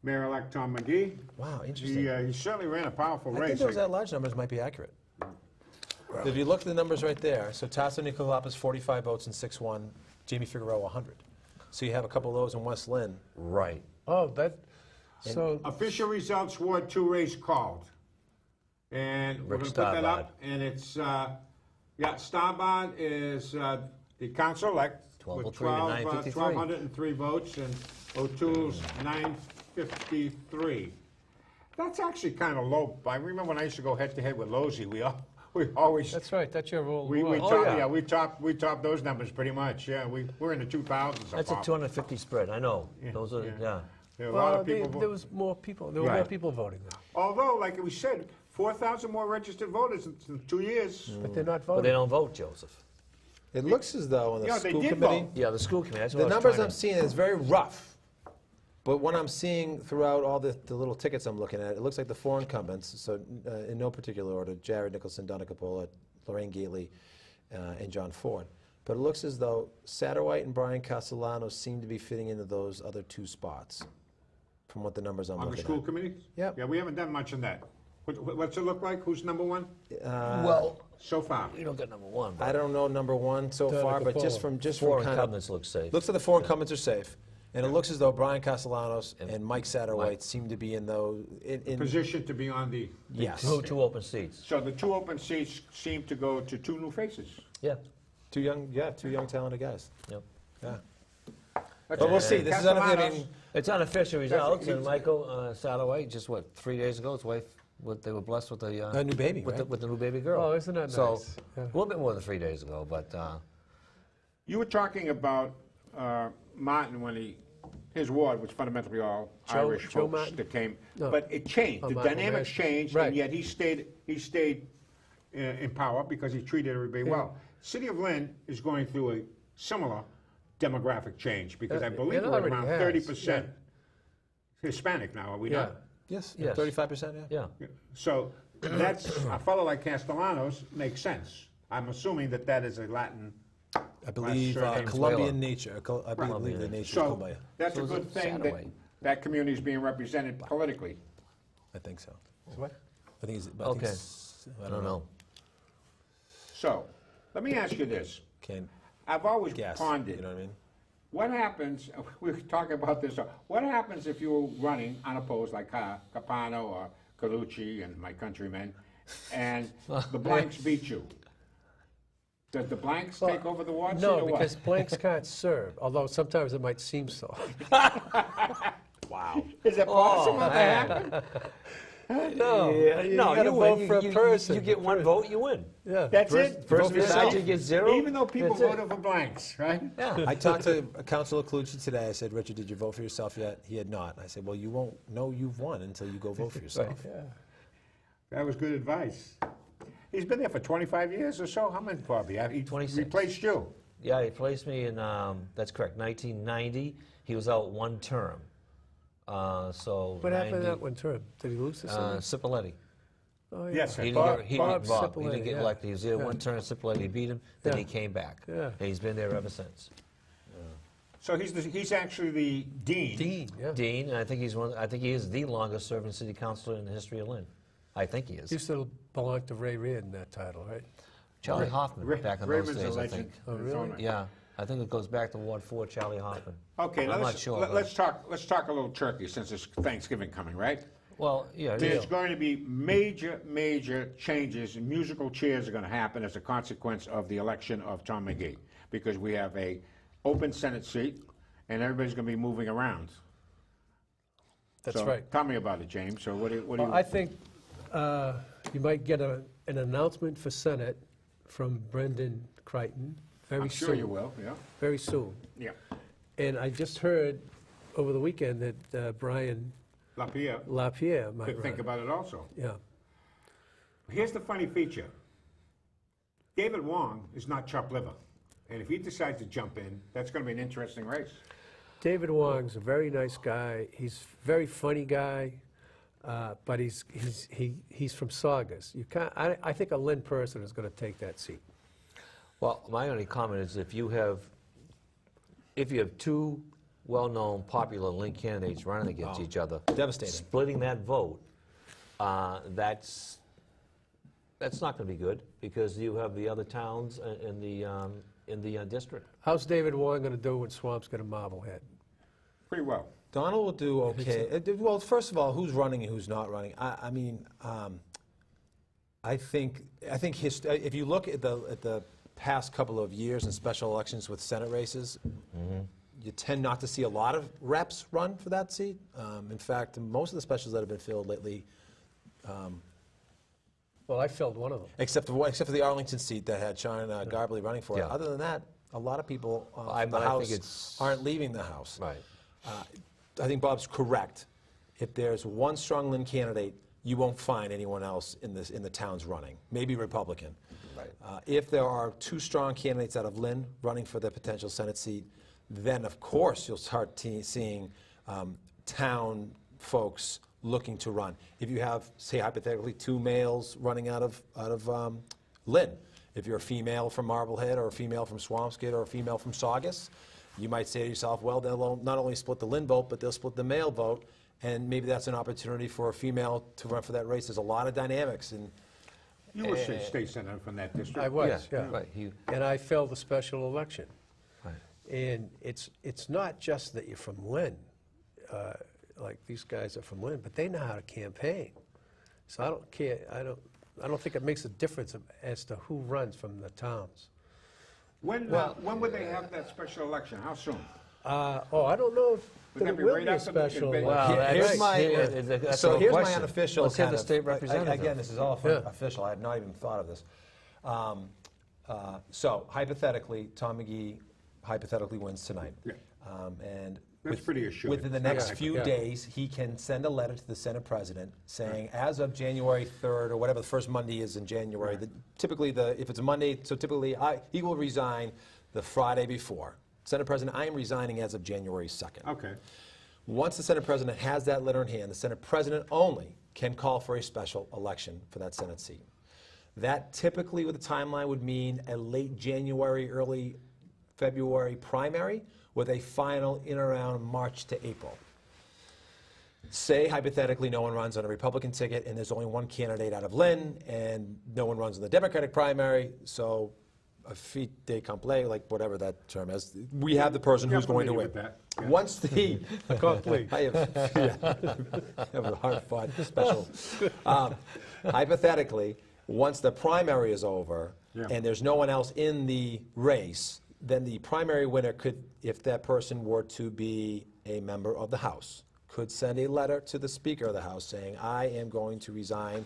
Mayor-elect Tom McGee. Wow, interesting. He certainly ran a powerful I race. think those at-large numbers might be accurate. If you look at the numbers right there, so Tasso Nicolopoulos 45 votes and 6-1, Jamie Figueroa 100. So you have a couple of those in West Lynn. Right. Oh, so Official results, Ward 2 race called. And we're Rick going to put that Starbard. up. And it's, Starbard is the council-elect with 1203 to 953. 1,203 votes, and O'Toole's 953. That's actually kind of low. I remember when I used to go head-to-head with Losey, we always... that's right. That's your rule. We Oh, top, yeah. yeah, we top those numbers pretty much. Yeah, we're in the 2000s. That's a Bob. 250 spread. I know. Yeah, Those are, yeah. yeah. There are a lot Well, of people. there was more people. There were Right. more people voting then. Although, like we said, 4,000 more registered voters in 2 years. But they're not But they voting. don't vote, Joseph. It looks as though on the Yeah, they school did committee, vote. Yeah, the school committee, that's what the I was numbers trying I'm to- seeing is very rough. But what I'm seeing throughout all the little tickets I'm looking at, it looks like the four incumbents, so in no particular order, Jared Nicholson, Donna Capola, Lorraine Gately, and John Ford. But it looks as though Satterwhite and Brian Castellano seem to be fitting into those other two spots, from what the numbers I'm On the looking school at. committee? Yep. Yeah, we haven't done much on that. What's it look like? Who's number one Well, so far? you don't get number one, I but don't know number one so Donna far, but just Capola. from four kind of incumbents look safe. looks like the four incumbents are safe, and it looks as though Brian Castellanos and Mike Satterwhite seem to be in those. Position to be on the, Yes, Two open seats. so the two open seats seem to go to two new faces. Yeah, two young talented guys. yep. Yeah, But but we'll see. This is I mean, It's unofficial results, and he's- Michael Satterwhite, just what, 3 days ago, his wife, they were blessed with a new baby, with, right? with the new baby girl. Oh, isn't that So, nice? Yeah. a little bit more than 3 days ago, but You were talking about Martin when his ward was fundamentally all Joe- Irish Joe folks Martin? that came, No. but it changed. Oh, The Michael dynamics Mash. changed, Right. and yet he stayed in power because he treated everybody well. City of Lynn is going through a similar demographic change because I It believe we're already around has, 30% Hispanic now, are we Yeah. not? yes, Yes. 35%. Yeah. yeah. So that's a fellow like Castellanos makes sense. I'm assuming that is a Latin. I believe surname. Colombian nature. I believe Colombian the nature. nature of So Colombia. that's So a is good it thing that Satterwhite? that community is being represented politically. I think so. What? I think it's. Okay. I I don't know. So let me ask you this. Can't I've always guess. pondered, You know what I mean? what happens, we were talking about this, what happens if you were running unopposed like Capano or Colucci and my countrymen, and the blanks beat you? Does the blanks take over the ward seat No, or what? because blanks can't serve, although sometimes it might seem so. Wow. Is it possible that man. happen? No, you No, gotta you vote win. for a person. You get one vote, you win. Yeah. That's First- it? first Vote for besides yourself? you get zero, Even though people that's it. voted for blanks, right? Yeah. I talked to Councilor Colucci today. I said, Richard, did you vote for yourself yet? He had not. I said, well, you won't know you've won until you go vote for yourself. That was good advice. He's been there for 25 years or so? How many, Bobby? He 26. replaced you. Yeah, he placed me in, that's correct, 1990. He was out one term. So What happened in 90 that one term? Did he lose to somebody? Cipolleti. Oh, yeah. Yes, He didn't Bob- get, he, Bob Bob, he Cipolleti, didn't get yeah. elected. He was there Yeah. one term. Cipolleti beat him. Then Yeah. he came back. Yeah. And he's been there ever since. So he's actually the dean. Dean, yeah. Dean, and I think he is the longest serving city councilor in the history of Lynn. I think he is. Used to belong to Ray Reardon, that title, right? Charlie Hoffman back in Raymond's those a days, I legend. think. Oh, in his really? own right. Yeah, I think it goes back to Ward 4, Charlie Hoffman. Okay, now I'm not let's, sure. let- but- let's talk a little turkey since it's Thanksgiving coming, right? Well, yeah. There's going to be major changes, and musical chairs are going to happen as a consequence of the election of Tom McGee, because we have a open Senate seat, and everybody's going to be moving around. That's So, right. Tell me about it, James. So what do you? Well, I think you might get an announcement for Senate from Brendan Crichton very I'm soon. sure you will. Yeah. Very soon. Yeah. And I just heard over the weekend that Brian LaPierre LaPierre might could run. think about it also. Yeah. Here's the funny feature. David Wong is not chopped liver, and if he decides to jump in, that's going to be an interesting race. David Wong's a very nice guy. He's a very funny guy, but he's from Saugus. You can't. I think a Lynn person is going to take that seat. Well, my only comment is if you have two well-known, popular Lynn candidates running against each other, Devastating. splitting that vote, that's not going to be good because you have the other towns in the district. How's David Wong going to do when Swamp's got a Marblehead? Pretty well. Donald will do okay. Well, first of all, who's running and who's not running? I think if you look at the past couple of years in special elections with Senate races, you tend not to see a lot of reps run for that seat. In fact, most of the specials that have been filled lately, Well, I filled one of them. except for the Arlington seat that had Sean Garbely running for it. Yeah. Other than that, a lot of people from the but I think House it's- aren't leaving the House. Right. I think Bob's correct. If there's one strong Lynn candidate, you won't find anyone else in the towns running, maybe Republican. Right. If there are two strong candidates out of Lynn running for the potential Senate seat, then of course you'll start seeing town folks looking to run. If you have, say hypothetically, two males running out of Lynn, if you're a female from Marblehead or a female from Swampscott or a female from Saugus, you might say to yourself, well, they'll not only split the Lynn vote, but they'll split the male vote, and maybe that's an opportunity for a female to run for that race. There's a lot of dynamics. And You were state senator from that district. I was, yeah. Right. And I filled the special election. Right. And it's not just that you're from Lynn, like these guys are from Lynn, but they know how to campaign. So I don't care, I don't think it makes a difference as to who runs from the towns. When would they have that special election? How soon? I don't know if Would there that be will right be a after the special debate? election. Well, Here's that's, my- that's so no here's my question. unofficial. Let's hear the kind of- state representative. Again, this is all official. I had not even thought of this. So hypothetically, Tom McGee hypothetically wins tonight. Yeah. And That's pretty assured. within the next Yeah. few Yeah. days, he can send a letter to the Senate President saying, as of January 3rd, or whatever the first Monday is in January, typically, if it's a Monday, so typically, he will resign the Friday before. Senate President, I am resigning as of January 2nd. Okay. Once the Senate President has that letter in hand, the Senate President only can call for a special election for that Senate seat. That typically, with the timeline, would mean a late January, early February primary with a final in around March to April. Say, hypothetically, no one runs on a Republican ticket and there's only one candidate out of Lynn and no one runs in the Democratic primary, so a fit de complet, like whatever that term is, we have the person You're who's going to familiar win. with that, yeah. Once the Complete. I have a hard-fought special. Hypothetically, once the primary is over Yeah. and there's no one else in the race, then the primary winner could, if that person were to be a member of the House, could send a letter to the Speaker of the House saying, I am going to resign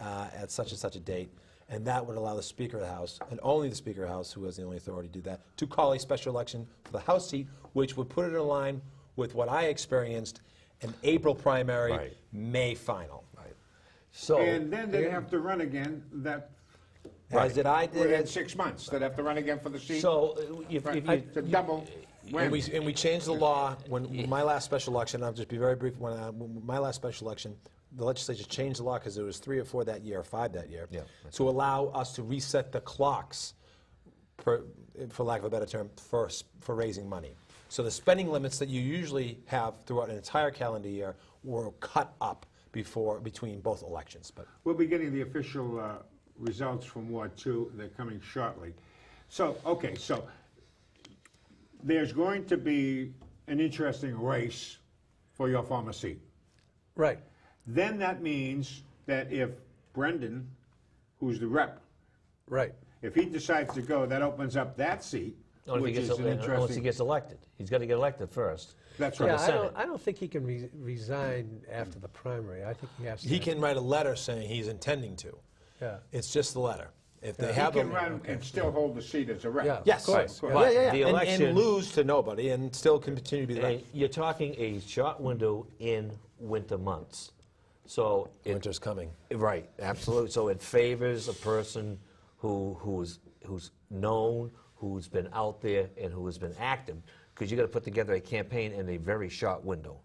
at such and such a date. And that would allow the Speaker of the House, and only the Speaker of the House, who has the only authority to do that, to call a special election for the House seat, which would put it in line with what I experienced, an April primary, Right. May final. So, And then they have to run again As did I did within it. 6 months. They'd have to run again for the seat. so if Right. you, It's a double And win. we changed the law when my last special election. I'll just be very brief. When my last special election, the legislature changed the law because there was 3 or 4 that year, or 5 that year, Yeah, to allow us to reset the clocks, for lack of a better term, for raising money. So the spending limits that you usually have throughout an entire calendar year were cut up between both elections. But We'll be getting the official results from Ward 2. They're coming shortly. So, okay, so there's going to be an interesting race for your former seat. Right. Then that means that if Brendan, who's the rep, Right. if he decides to go, that opens up that seat, which is an unless he interesting... gets elected. He's got to get elected first. That's For right. the Yeah, Senate. I don't think he can resign after the primary. I think he has to. he can write a letter saying he's intending to. Yeah. It's just the letter. If they He have can a- run and still hold the seat as a rep. Yeah. Yes. Of course. Of course. But Yeah. the election, And lose to nobody and still continue to be and left. you're talking a short window in winter months. So Winter's coming. right, absolutely. So it favors a person who's known, who's been out there, and who has been active, because you got to put together a campaign in a very short window.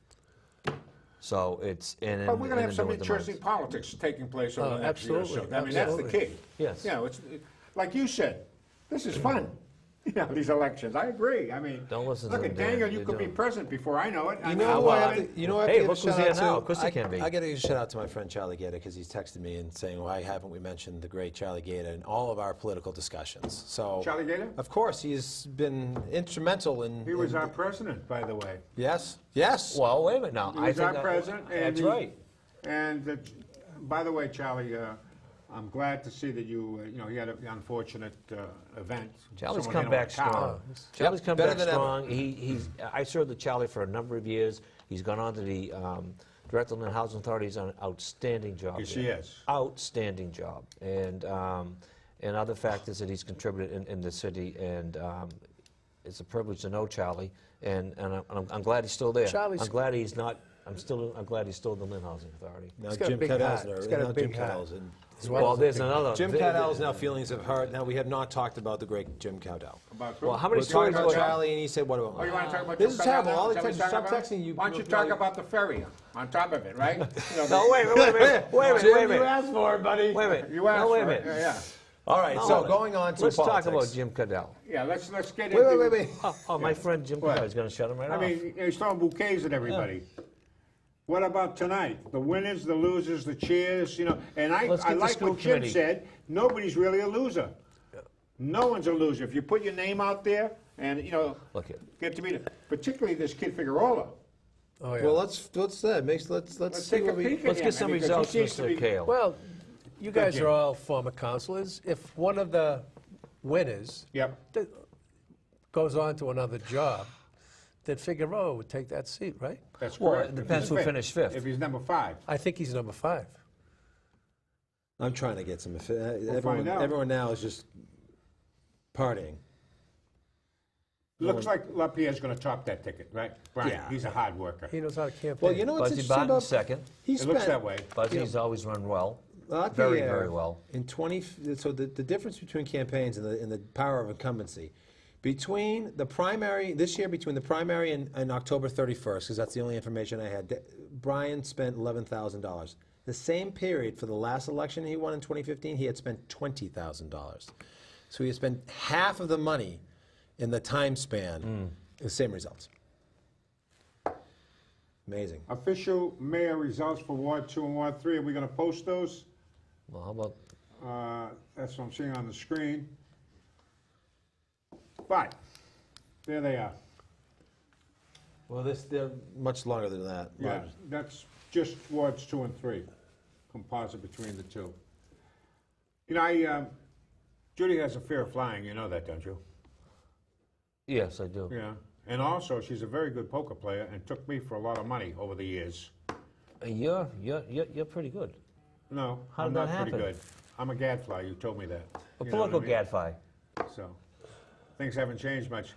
So it's in. But we're going to have some winter interesting months. politics taking place over the next year or so. absolutely, I mean, that's the absolutely. key. Yes. You know, like you said, this is fun. You know, these elections. I agree. I mean, Don't listen to look them, at Dan. Daniel. You They could be don't. president before I know it. I You mean, know I'm what? planning- You know what? Hey, I look give a who's there shout out now. to- Of course he can be. I got to give a shout out to my friend Charlie Gator because he's texted me and saying, "Why haven't we mentioned the great Charlie Gator in all of our political discussions?" So, Charlie Gator? of course, he's been instrumental in. He was our president, by the way. Yes. Yes. Well, wait a minute now. He I was think our president. And That's he- right. And by the way, Charlie, I'm glad to see that you know, he had an unfortunate event. Charlie's Someone come hit him back with a car. strong. Charlie's come better back than ever. strong. I served with Charlie for a number of years. He's gone on to the Director of the Housing Authority. He's done an outstanding job. Yes, there. he is. Outstanding job. And other factors that he's contributed in the city. And it's a privilege to know Charlie. And I'm glad he's still there. Charlie's- I'm glad he's not I'm glad he's still in the Lynn Housing Authority. Now He's got a Jim big Cadell's heart. there. He's got a Now big Jim heart. Cadell's in. Well, there's another. Jim Cadell's now feelings of hurt. Now, we have not talked about the great Jim Cadell. About who? Well, how many We're talking stories about do I- Charlie, and he said, what about Oh, you want to talk about This Jim is terrible. Cadell? All the Is that time, what stop you're talking texting you. about? Why don't you talk about the ferry on top of it, right? You know, No, wait a minute. Jim, you asked for it, buddy. Wait a minute. You asked No, wait a for it. minute. Yeah. All right, No, so wait. going on to Let's politics. talk about Jim Cadell. Yeah, let's get Wait, into... wait. Oh, my friend Jim What? Cadell is going to shut him right I off. mean, he's throwing bouquets at everybody. What about tonight? The winners, the losers, the cheers, you know. And Let's I get the like school what Jim committee. said. Nobody's really a loser. No one's a loser. If you put your name out there and, you know, Look it. get to meet it. Particularly this kid Figueroa. Oh, yeah. Well, let's see take a what we. peek at Let's him. get some I mean, 'cause results, he seems to Mr. be- Cahill. Well, you guys Jim. are all former councilors. If one of the winners Yep. goes on to another job, then Figueroa would take that seat, right? That's Well, correct. it If depends he's who fifth. finished fifth. If he's number 5. I think he's number 5. I'm trying to get some. find Everyone, out. everyone now is just partying. Looks like LaPierre's going to top that ticket, right? Brian, Yeah. he's a hard worker. He knows how to campaign. Well, you know what's Buzzy interesting Barton about second. He It looks spent- that way. Buzzy's always run well. Lapierre, Very, very well. In 20, so the difference between campaigns and the power of incumbency, between the primary, this year between the primary and October 31st, because that's the only information I had, Brian spent $11,000. The same period for the last election he won in 2015, he had spent $20,000. So he had spent half of the money in the time span, the same results. Amazing. Official mayor results for Ward 2 and Ward 3. Are we going to post those? Well, how about That's what I'm seeing on the screen. But, there they are. Well, they're much longer than that. Yeah, that's just Wards 2 and 3, composite between the two. You know, Judy has a fear of flying, you know that, don't you? yes, I do. Yeah. And also, she's a very good poker player and took me for a lot of money over the years. You're pretty good. No, How I'm did not that pretty happen? good. I'm a gadfly, you told me that. A You know what I political mean? gadfly. So, things haven't changed much.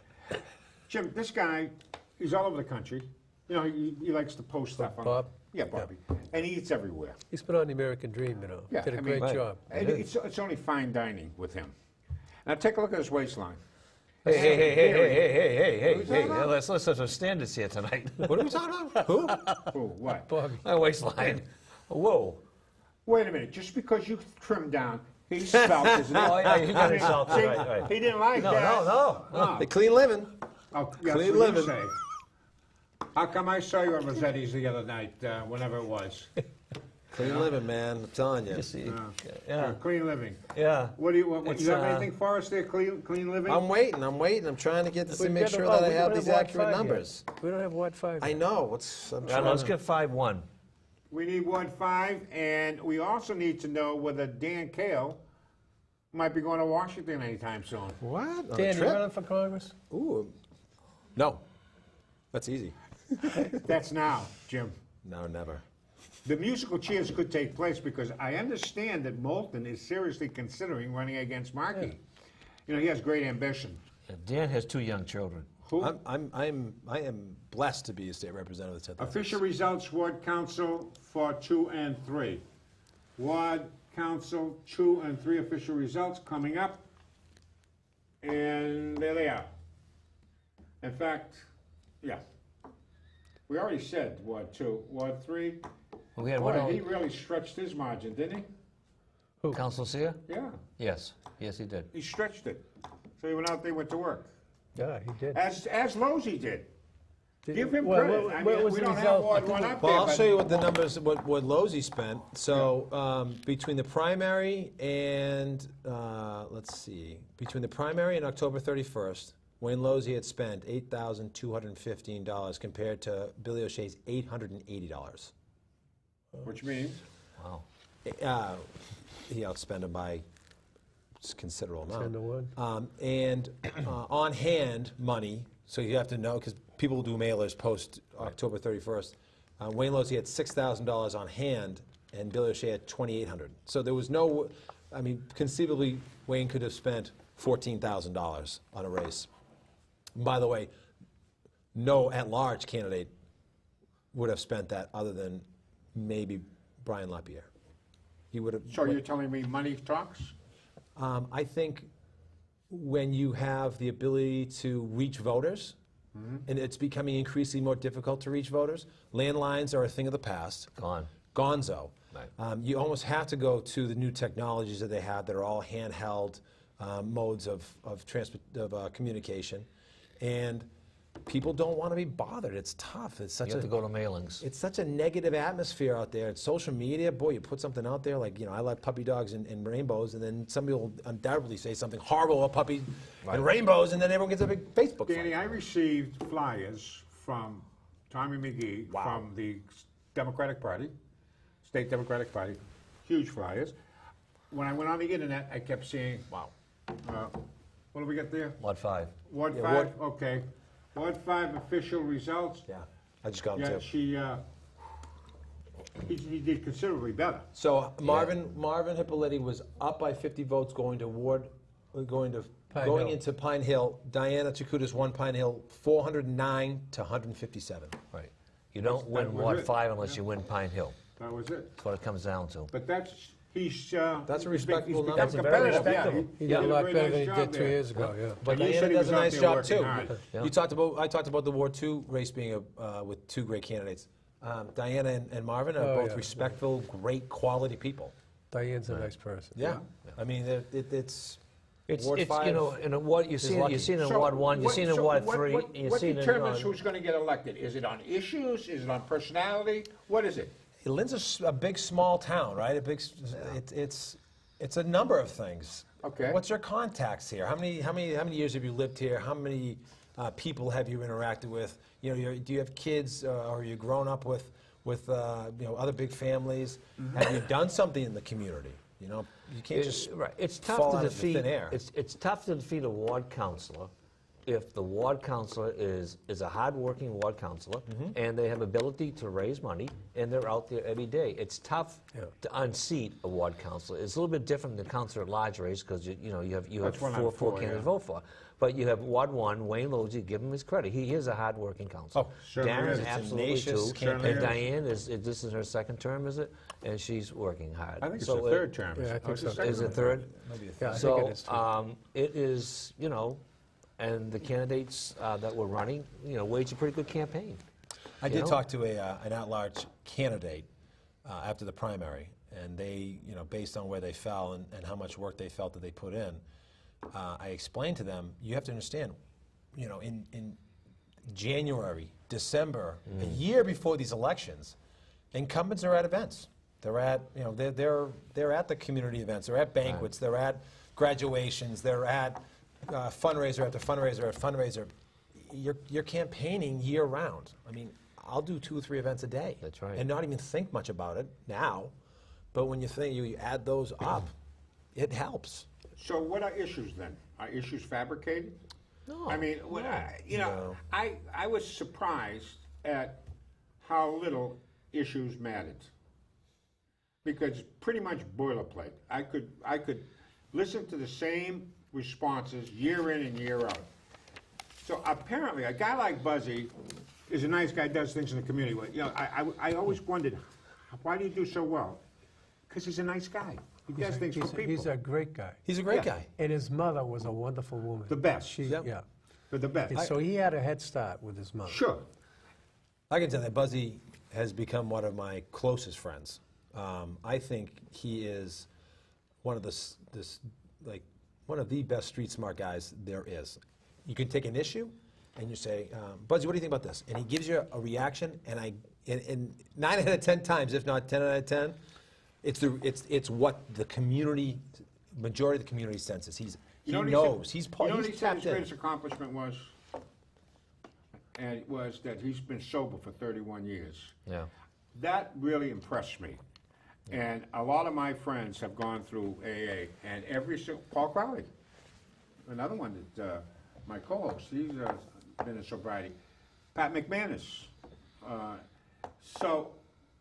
Jim, this guy, he's all over the country. You know, he likes to post stuff on... Bob? Yeah, Bobby. And he eats everywhere. He's been on the American Dream, you know. Yeah, Did a I great mean- job. And it's only fine dining with him. Now, take a look at his waistline. Hey, let's listen to standards here tonight. What are we talking about? Who? Oh, what? Bobby. My waistline. Whoa. Wait a minute. Just because you trimmed down, he's spelt, isn't he? Oh, yeah, he got I mean, insulted, see, right. He didn't like No, that. no. The clean living. Oh, yeah, Clean that's what you living. say. How come I saw you at Rossetti's the other night, whenever it was? Clean living, man. I'm telling you. You see, Yeah, clean living. yeah. What do you It's, you have anything for us there, clean living? I'm waiting. I'm trying to get to We've make got- sure oh, that I we have don't these Ward accurate 5 yet. numbers. We don't have Ward 5 I yet. know. I'm Yeah, trying let's to- get 5-1. We need Ward 5, and we also need to know whether Dan Cahill might be going to Washington anytime soon. What? On a Dan, you trip? running for Congress? Ooh. No. That's easy. That's now, Jim. No, never. The musical chairs could take place because I understand that Moulton is seriously considering running against Markey. You know, he has great ambition. Yeah, Dan has 2 young children. Who? I am blessed to be a state representative. Of the 10th Official results, Ward Council for 2 and 3. Ward Council 2 and 3 official results coming up. And there they are. In fact, yeah. We already said Ward 2. Ward 3, We had boy, he really stretched his margin, didn't he? Council Seer? Yeah, Yes, he did. he stretched it. So he went out there, went to work. Yeah, he did. As Losey did. Give him Well, credit. what- I what mean, was we the don't have result? Ward 1 up Well, there, I'll but- show you what the numbers, what Losey spent. So between the primary and, let's see, between the primary and October 31st, Wayne Losey had spent $8,215 compared to Billy O'Shea's $880. Which means? Wow. He outspent him by a considerable 10 to amount. 1. And on-hand money, so you have to know, because people do mailers post October 31st. Wayne Losey had $6,000 on hand, and Billy O'Shea had $2,800. So there was no, I mean, conceivably, Wayne could have spent $14,000 on a race. By the way, no at-large candidate would have spent that other than maybe Brian LaPierre. He would have. So you're telling me money talks? I think when you have the ability to reach voters, and it's becoming increasingly more difficult to reach voters, landlines are a thing of the past. Gonzo. Right. You almost have to go to the new technologies that they have that are all handheld modes of communication. And people don't want to be bothered. It's tough. It's such You have to go to mailings. It's such a negative atmosphere out there. It's social media, boy, you put something out there like, I like puppy dogs and rainbows, and then somebody will undoubtedly say something horrible about puppies and rainbows, and then everyone gets a big Facebook Danny, fight. I received flyers from Tommy McGee from the Democratic Party, State Democratic Party, huge flyers. When I went on the internet, I kept seeing, what do we get there? Ward 5. Ward Yeah, 5, okay. Ward 5 official results. Yeah, I just got Yeah, them too. he did considerably better. So Marvin Hippolyte was up by 50 votes going into Pine Hill. Diana Takutas won Pine Hill 409 to 157. Right. You don't That win was Ward it. 5 unless you win Pine Hill. That was it. That's what it comes down to. But that's a respectable number. That's a very respectable. He did a lot better than he did 2 years ago, yeah. But And you said Diana he does was a out nice there job working too. hard. Yeah. I talked about the Ward 2 race being with 2 great candidates. Diana and Marvin are both yeah. respectful, great quality people. Diane's a nice person. Yeah. I mean, it's It's Ward 5 in a Ward, you've seen lucky. it in Ward 1, you've seen it in Ward 3, and you've What seen it determines in... who's going to get elected? Is it on issues? Is it on personality? What is it? Lynn's a big, small town, right? It's a number of things. Okay. What's your contacts here? How many years have you lived here? How many people have you interacted with? Do you have kids, or are you grown up with other big families? Have you done something in the community? You can't just It's fall tough out to of the defeat. thin air. It's tough to defeat a ward councilor if the ward councilor is a hard-working ward councilor and they have ability to raise money and they're out there every day. It's tough to unseat a ward councilor. It's a little bit different than the councilor at large race because you have That's one out of four four, candidates yeah. vote for. But you have Ward 1, Wayne Losey, give him his credit. He is a hard-working councilor. Oh, certainly is. Darren It's a absolutely tenacious too. campaign. And Diane this is her second term, is it? And she's working hard. I think it's So the third term. Yeah, I think it's the so. second Is it one. third? Yeah, I So, think it is too. it is, and the candidates that were running, waged a pretty good campaign. I did talk to an at-large candidate after the primary, and they, based on where they fell and how much work they felt that they put in, I explained to them, you have to understand, in January, December, a year before these elections, incumbents are at events. They're at, they're at the community events. They're at banquets. They're at graduations. They're at fundraiser after fundraiser after fundraiser. You're campaigning year round. I mean, I'll do 2 or 3 events a day. That's right. And not even think much about it now. But when you add those up, it helps. So what are issues then? Are issues fabricated? No. I mean, I was surprised at how little issues mattered. Because pretty much boilerplate. I could listen to the same responses year in and year out. So apparently, a guy like Buzzy is a nice guy, does things in the community. I always wondered, why do you do so well? Because he's a nice guy. He does things for people. He's a great guy. He's a great guy. And his mother was a wonderful woman. The best. Yeah. They're the best. And so he had a head start with his mother. Sure. I can tell that Buzzy has become one of my closest friends. I think he is one of one of the best street smart guys there is. You can take an issue and you say, Buzzy, what do you think about this? And he gives you a reaction, and in 9 out of 10 times, if not 10 out of 10, it's what the community, majority of the community senses. He knows. He's You know what he said tapped his in. greatest accomplishment was? And it was that he's been sober for 31 years. Yeah. That really impressed me. And a lot of my friends have gone through AA, and Paul Crowley, another one that my co-host, he's been in sobriety. Pat McManus,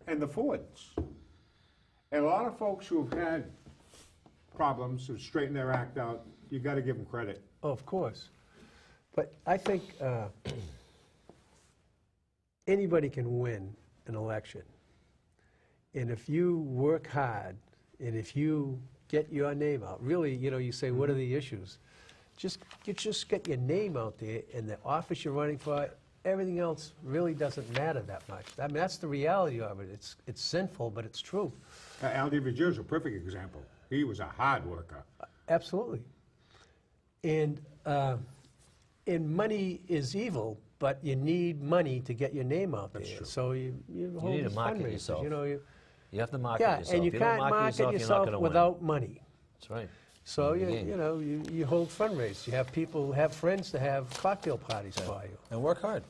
and the Fords. And a lot of folks who've had problems, who've straightened their act out, you got to give them credit. Oh, of course. But I think anybody can win an election. And if you work hard, and if you get your name out, really, you say, what are the issues? You just get your name out there, and the office you're running for, everything else really doesn't matter that much. I mean, that's the reality of it. It's sinful, but it's true. Al DeVigier is a perfect example. He was a hard worker. Absolutely. And money is evil, but you need money to get your name out there. That's true. So you hold need to these market fundraisers, yourself. You have to market yeah, yourself. and you If don't can't market you're not yourself gonna without money. That's right. So Game. you hold fundraisers. You have people, have friends to have cocktail parties for you. And work hard.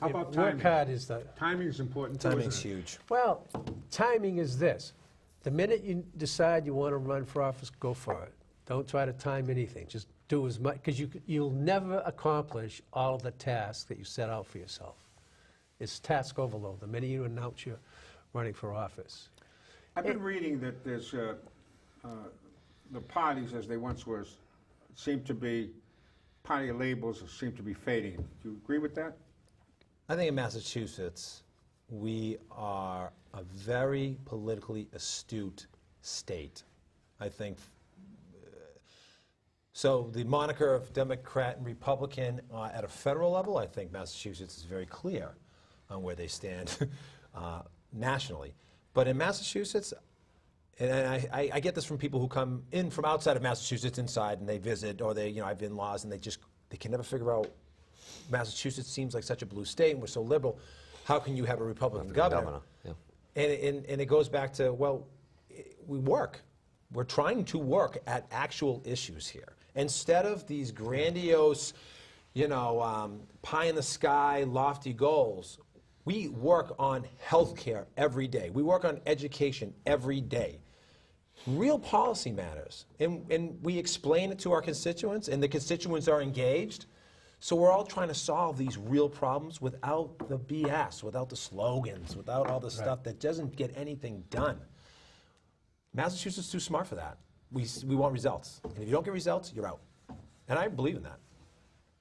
How about Work timing? hard is the Timing is important too, Timing's isn't it? huge. well. Timing is this: the minute you decide you want to run for office, go for it. Don't try to time anything. Just do as much, because you'll never accomplish all of the tasks that you set out for yourself. It's task overload the minute you announce you're running for office. I've been reading that there's the parties, as they once were, seem to be, party labels seem to be fading. Do you agree with that? I think in Massachusetts, we are a very politically astute state. I think, so the moniker of Democrat and Republican at a federal level, I think Massachusetts is very clear on where they stand nationally. But in Massachusetts, and I get this from people who come in from outside of Massachusetts inside and they visit, or they, I have in-laws, and they can never figure out, Massachusetts seems like such a blue state and we're so liberal. How can you have a Republican governor? Yeah. And it goes back to, well, we work. We're trying to work at actual issues here. Instead of these grandiose, pie in the sky, lofty goals, we work on healthcare every day. We work on education every day. Real policy matters. And we explain it to our constituents, and the constituents are engaged. So we're all trying to solve these real problems without the BS, without the slogans, without all the stuff that doesn't get anything done. Massachusetts is too smart for that. We want results. And if you don't get results, you're out. And I believe in that.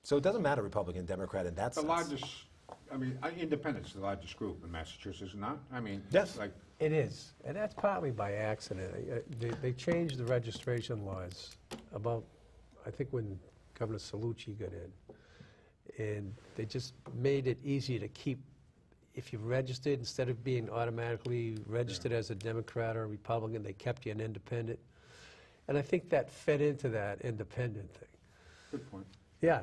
So it doesn't matter Republican, Democrat in that The sense. largest, independents, the largest group in Massachusetts, not? Yes. Like, It is, and that's partly by accident. They changed the registration laws about, I think, when Governor Cellucci got in. And they just made it easier to keep, if you registered, instead of being automatically registered as a Democrat or a Republican, they kept you an independent. And I think that fed into that independent thing. good point. Yeah,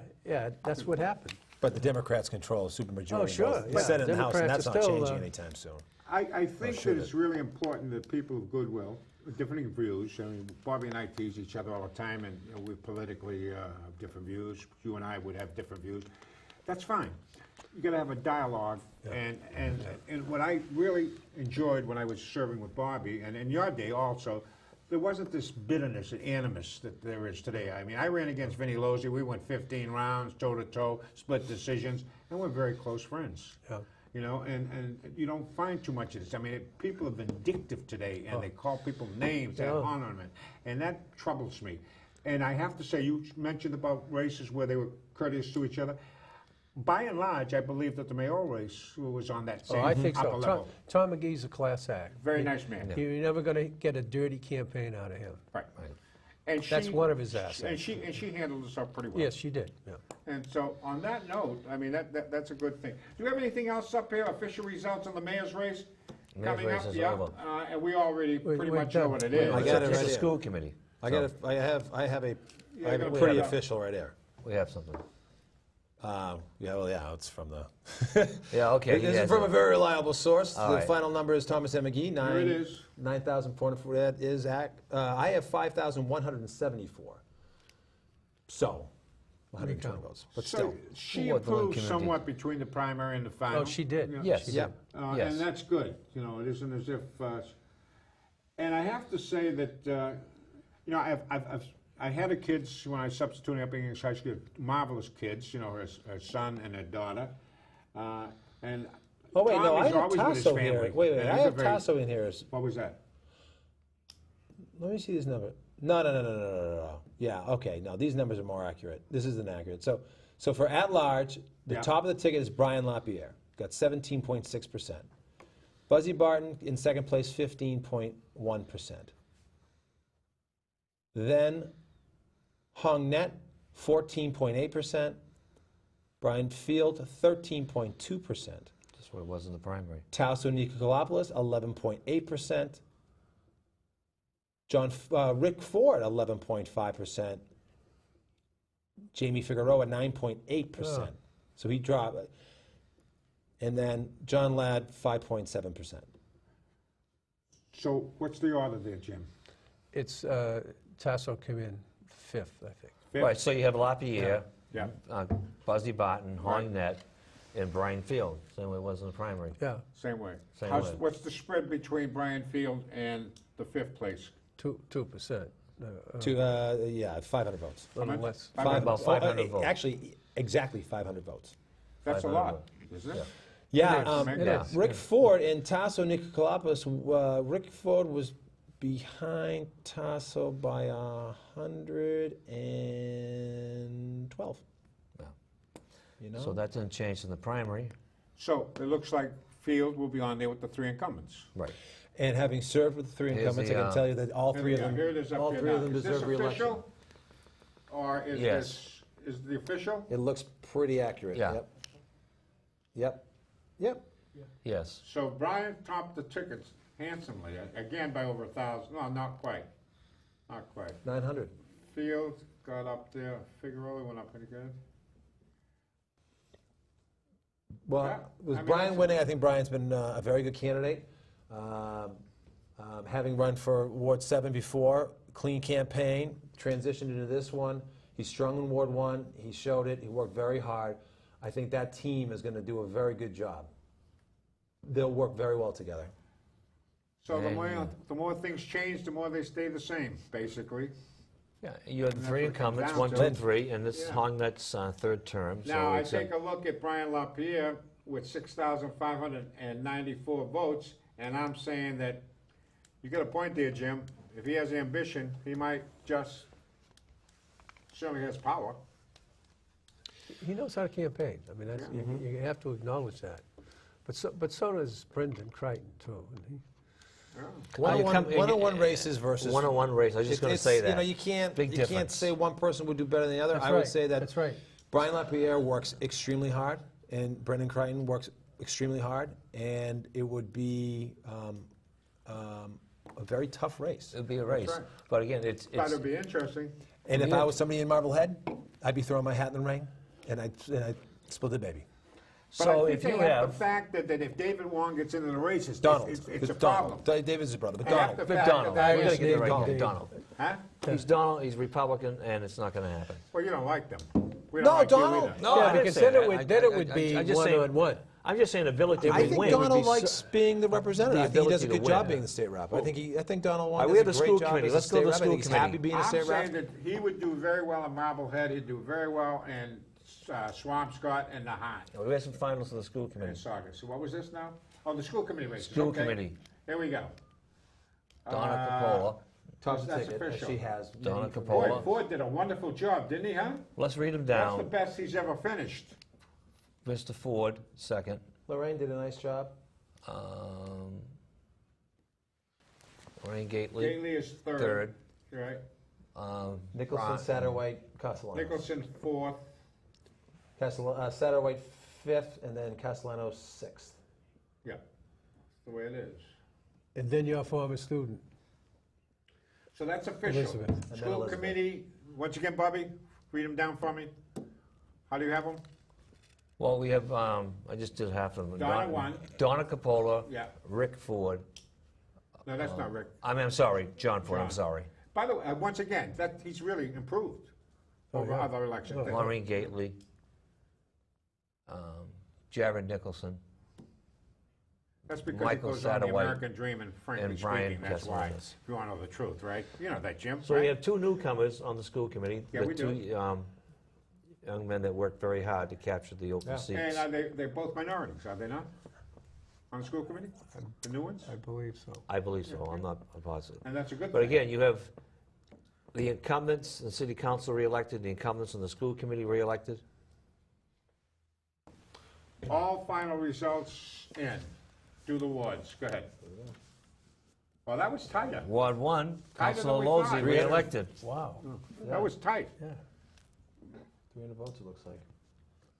that's what happened. But the Democrats control a supermajority Oh, sure, of both yeah. the Senate and the House, and Democrats that's are not still, changing anytime soon. I think should that it's really important that people of goodwill, with different views, Bobby and I tease each other all the time, and we politically have different views. You and I would have different views. That's fine. You got to have a dialogue, and what I really enjoyed when I was serving with Bobby, and in your day also, there wasn't this bitterness and animus that there is today. I mean, I ran against Vinnie Lozzi. We went 15 rounds, toe-to-toe, split decisions, and we're very close friends. Yeah. And you don't find too much of this. I mean, people are vindictive today, and they call people names, they Yeah. honor them, and that troubles me. And I have to say, you mentioned about races where they were courteous to each other. By and large, I believe that the mayoral race was on that same I think upper so. level. Tom McGee's a class act. Very nice man. You're never going to get a dirty campaign out of him. Right. And That's one of his assets. And she handled herself pretty well. Yes, she did, yeah. And so, on that note, I mean, that's a good thing. Do you have anything else up here? Official results on the mayor's race Mayor's coming race up? is Yeah. over. And we already pretty we're much know done. what it We're is. I got it It's right the here. school committee. I have a Yeah, go pretty ahead. official right there. We have something. It's from the. Yeah, okay. This is from a very reliable source. All The right. final number is Thomas M. McGee. Here it is. 9,404. That is I have 5,174. So, 120 go. votes, but So still. she What the Lynn improved community- somewhat between the primary and the final. Oh, she did. Yeah. Yes. She Yeah. did. Yes. And that's good. It isn't as if. And I have to say that I had a kids when I was substituting up in English high school. Marvelous kids. Her son and her daughter. And Oh, wait, no, I Tommy's have always with his Tasso here. family. Wait, And I he's a have very- Tasso in here. What was that? Let me see this number. No. Yeah, okay, no, these numbers are more accurate. This isn't accurate. So for at-large, the Yeah. top of the ticket is Brian LaPierre, got 17.6%. Buzzy Barton in second place, 15.1%. Then Hong Net, 14.8%. Brian Field, 13.2%. That's what it was in the primary. Tasso Nicolopoulos, 11.8%. Rick Ford, 11.5%. Jamie Figueroa, 9.8%. Oh. So he dropped. And then John Ladd, 5.7%. So what's the order there, Jim? It's, Tasso came in 5th, I think. Fifth? Right, so you have LaPierre, Yeah. Buzzy Barton, Right. Hong Net, and Brian Field. Same way it was in the primary. Yeah, Same way. Same way. What's the spread between Brian Field and the 5th place? 2%. Yeah, 500 votes. A little much? less. About 500 votes. Actually, exactly 500 votes. That's a 500 lot, votes. isn't it? Yeah, It is. Rick Ford and Tasso Nicolopoulos, Rick Ford was behind Tasso by 112. Yeah. You know? So that didn't change in the primary. So it looks like Field will be on there with the 3 incumbents. Right. And having served with the 3 Here's incumbents, the, I can tell you that all Here three we of go. them, Here it is up all here three now. of them Is this deserve re-election. official? Or is Yes. this, is the official? It looks pretty accurate. Yeah. Yep. Yep. Yep. Yes. So Brian topped the tickets handsomely, again by over 1,000. No, not quite. Not quite. 900. Field got up there. Figueroa went up pretty good. Well, Yeah, with I mean, Brian that's- winning, I think Brian's been a very good candidate. Having run for Ward 7 before, clean campaign, transitioned into this one. He's strong in Ward 1. He showed it. He worked very hard. I think that team is going to do a very good job. They'll work very well together. So the Yeah. more things change, the more they stay the same, basically. Yeah, you had the And 3 that's what it comes incumbents, down 1, to. 2, and 3, and this Yeah. Hong Net's third term. Now, so I it's take a look at Brian LaPierre with 6,594 votes, and I'm saying that, you got a point there, Jim. If he has ambition, he might just, certainly has power. He knows how to campaign. I mean, that's, you have to acknowledge that. But so does Brendan Crichton, too. isn't he? One-on-one races versus 1-on-1 race. I was just going to It's- say that. You know, you can't Big difference. say one person would do better than the other. That's I would right, say that that's right. Brian LaPierre works extremely hard, and Brendan Crichton works extremely hard, and it would be a very tough race. It would be a race. right. But again, it's Thought it'd be interesting. And if Yeah. I was somebody in Marblehead, I'd be throwing my hat in the ring, and I'd split the baby. But so I think if they you have have the fact that if David Wong gets into the race, it's Donald. a It's problem. Donald. David's his brother, but And Donald. the But fact Donald, that we got to get it right. Donald. Donald. Huh? He's Donald. He's Republican, and it's not going to happen. Well, you don't like them. We No, don't like Donald. you either. No, Yeah, I didn't because say then that. it would be I just say- one-on-one. I'm just saying ability to I win. think would Donald be likes being the representative. I think he does a ability to good job win. being the state rep. I think Donald Wong All right, does we have a the great school job committee. as a Let's go to state the rep. I school think he's committee. happy being a I'm state saying rep. that he would do very well in Marblehead, he'd do very well in Swampscott and Nahat We have some finals for the school and committee. Saugus. So what was this now? Oh, the school committee races. School okay. committee. Here we go. Donna Uh, Capola. Top That's ticket, as official. she has. Donna many- Capola. Boy, Ford did a wonderful job, didn't he, huh? Let's read them That's the down. best he's ever finished. Mr. Ford, second. Lorraine did a nice job. Ryan Gately, Gately is third. Right. Nicholson, Satterwhite, Castellano. Nicholson fourth. Satterwhite fifth, and then Castellano sixth. Yeah, that's the way it is. And then your former student. So that's official. Elizabeth. And then School Elizabeth. committee, once again, Bobby, read them down for me. How do you have them? Well, we have, I just did half of them. Donna won. Donna Capola. Yeah. Rick Ford. No, that's not Rick. I'm sorry, John Ford, I'm John. sorry. By the way, once again, he's really improved over yeah. other elections. Maureen Gately. Jared Nicholson. That's because Michael it goes on the Satterwhite American dream and frankly and Brian speaking, that's why, Castellanos. if you want to know the truth, right? You know that, Jim, So right? we have two newcomers on the school committee. Yeah, the we two do. young men that worked very hard to capture the open Yeah. seats. And are they're both minorities, are they not? On the school committee? The new ones? I believe so. I believe so, I'm not positive. And that's a good But thing. again, you have the incumbents, the city council reelected, the incumbents on the school committee reelected. All final results in. do the wards. Go ahead. Well, that was tighter. Ward 1, Tighter Councilor than we thought. Lozey, re-elected. Wow. That was tight. Yeah. 300 votes, it looks like.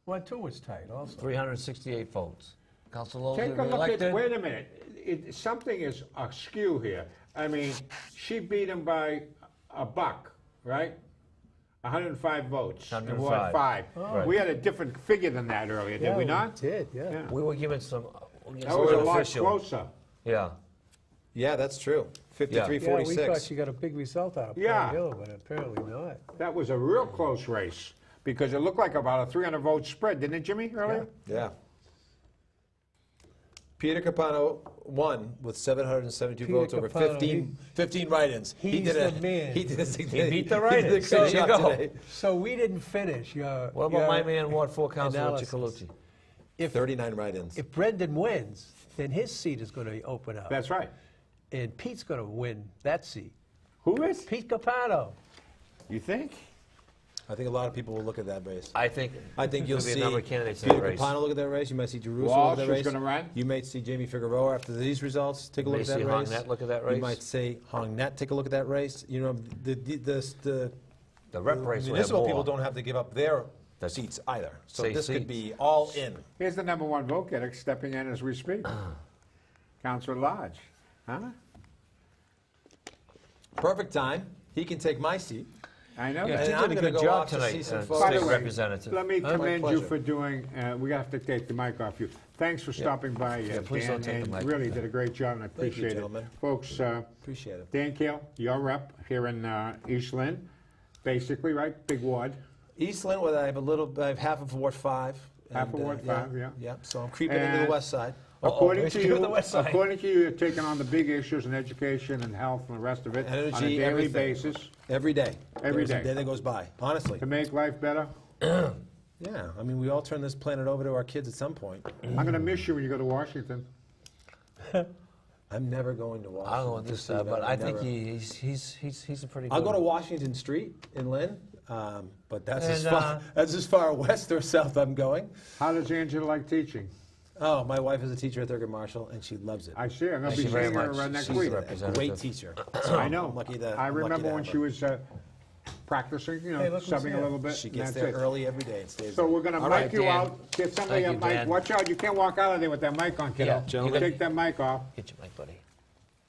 Ward 2 was tight also. 368 votes. Councilor Take Lozey, a look re-elected. at, wait a minute, something is askew here. I mean, she beat him by a buck, right? 105 votes. in Ward 105. 5. Right. We had a different figure than that earlier, did we not? Did, yeah. Yeah. We were given some, That was a lot official. closer. Yeah. Yeah, that's true. Yeah, 53-46. we thought she got a big result out of Yeah. Cahill, but apparently not. That was a real close race, because it looked like about a 300 vote spread, didn't it, Jimmy, earlier? Yeah. Peter Capano won with 772 Peter votes over Capano, 15 write-ins. he's the man. He did a He beat the write-ins. He did a There you good job go. today. So we didn't finish your. What about your my man, Ward 4, Councilor analysis. Chicolucci? 39 write-ins. If Brendan wins, then his seat is going to open up. That's right. And Pete's going to win that seat. Who is? Pete Capano. You think? I think a lot of people will look at that race. I think I think you'll there'll be see a number of candidates in that Peter race. Capano look at that race. You might see Jerusalem Walsh look at that is race. gonna run. You might see Jamie Figueroa after these results. Take a You look may at that see race. Hong Net look at that race. You might say Hong Net take a look at that race. You know, the The rep race will have municipal people more. don't have to give up their That's- seats either. So Say this could seats. be all in. Here's the #1 vote getter stepping in as we speak. Councilor Lodge. Huh? Perfect time. He can take my seat. I know Yeah, that. he And I'm did a gonna good go job off to tonight, see some uh, folks. By the State way, representative. let me My commend you pleasure. for doing, we have to take the mic off you. Thanks for stopping by, please Dan, don't take the and mic. really did a great job, and I Thank you, appreciate it. gentlemen. Folks, Appreciate it. Dan Cahill, your rep here in East Lynn, basically, right? Big ward. East Lynn, where I have half of Ward 5. Half of and, Ward 5, yeah. Yeah, so I'm creeping into And- the west side. According we to should go you, to the west side. you're taking on the big issues in education and health and the rest of it on a Energy, daily everything. basis Every day. Every There's a day. day that goes by, honestly. to make life better. Yeah, I mean, we all turn this planet over to our kids at some point. I'm going to miss you when you go to Washington. I'm never going to Washington. I don't know this, just so you know, but I think never. he's a pretty good. I'll go to Washington Street in Lynn, but that's And, as far west or south I'm going. How does Angela like teaching? Oh, my wife is a teacher at Thurgood Marshall, and she loves it. I see her. I'm going to Thank be you very seeing her much. next She's week. a a representative. great teacher. I know. I'm lucky to- I I'm lucky remember to when have she her. was practicing, Hey, look who's subbing a here. little bit. She and gets that's there it. early every day and stays So there. we're going to All mic right, you Dan. out. Get somebody Thank a you, mic. Dan. Watch out. You can't walk out of there with that mic on, kiddo. Yeah, gentlemen. Take that mic off. Get your mic, buddy.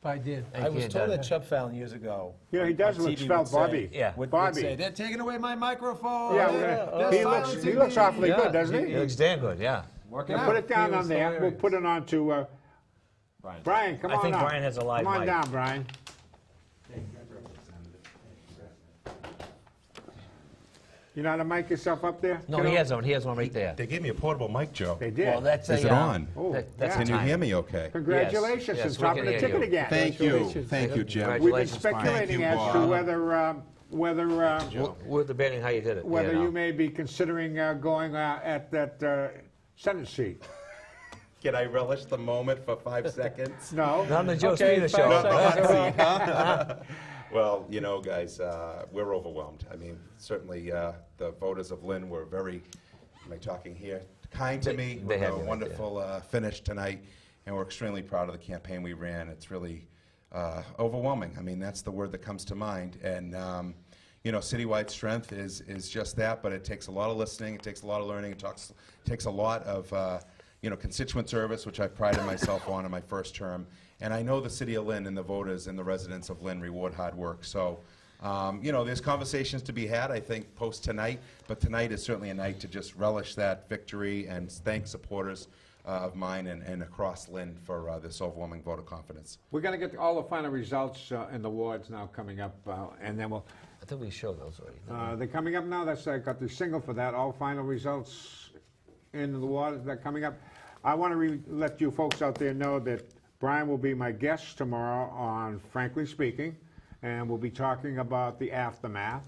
I did. Thank I was you, told Dan. that Chubb Fallon years ago. Yeah, he does on look TV svelte, would say- Bobby. Yeah. Would Bobby. say, they're taking away my microphone. Yeah, They're he looks silencing awfully me." good, doesn't He he? looks damn good, yeah. Working Now out. put it down He on was there. We'll hilarious. put it on to Brian. Come I on think up. Brian has a live Come on mic. down, Brian. You know how to mic yourself up there? No, kiddo? he has one right there. They gave me a portable mic, Joe. They did. Well, that's Is a, it on? Oh, that's yeah. a Can you time. hear me okay? Congratulations Yes, on we topping can the hear ticket you. again. Thank you. Congratulations. Thank you, Jim. We've been Congratulations, Brian. speculating Thank as you, to Bob. whether We're debating how you did it. whether know. you may be considering going at that Senate seat. Can I relish the moment for 5 seconds? No. Not on the Joe Okay, Spina 5 show. seconds are up. Well, you know, guys, we're overwhelmed. I mean, certainly the voters of Lynn were very, am I talking here, kind to me. they with have a you right wonderful finish tonight, and we're extremely proud of the campaign we ran. It's really overwhelming. I mean, that's the word that comes to mind. And you know, citywide strength is just that, but it takes a lot of listening, it takes a lot of learning, it takes a lot of you know, constituent service, which I've prided myself on in my first term. And I know the city of Lynn and the voters and the residents of Lynn reward hard work. So, you know, there's conversations to be had, I think, post tonight, but tonight is certainly a night to just relish that victory and thank supporters of mine and across Lynn for this overwhelming vote of confidence. We're going to get all the final results in the wards now coming up, and then we'll. I think we showed those already. They're coming up now. That's I got the single for that. All final results in the wards. They're coming up. I want to let you folks out there know that Brian will be my guest tomorrow on Frankly Speaking, and we'll be talking about the aftermath.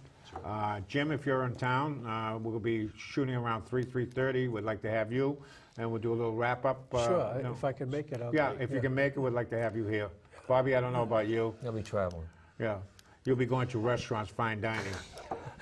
Jim, if you're in town, we'll be shooting around 3:30. We'd like to have you, and we'll do a little wrap-up. Sure, you know. if I can make it, I'll Yeah, make if it. you can make it, we'd like to have you here. Bobby, I don't know about you. They'll be traveling. Yeah, you'll be going to restaurants, fine dining.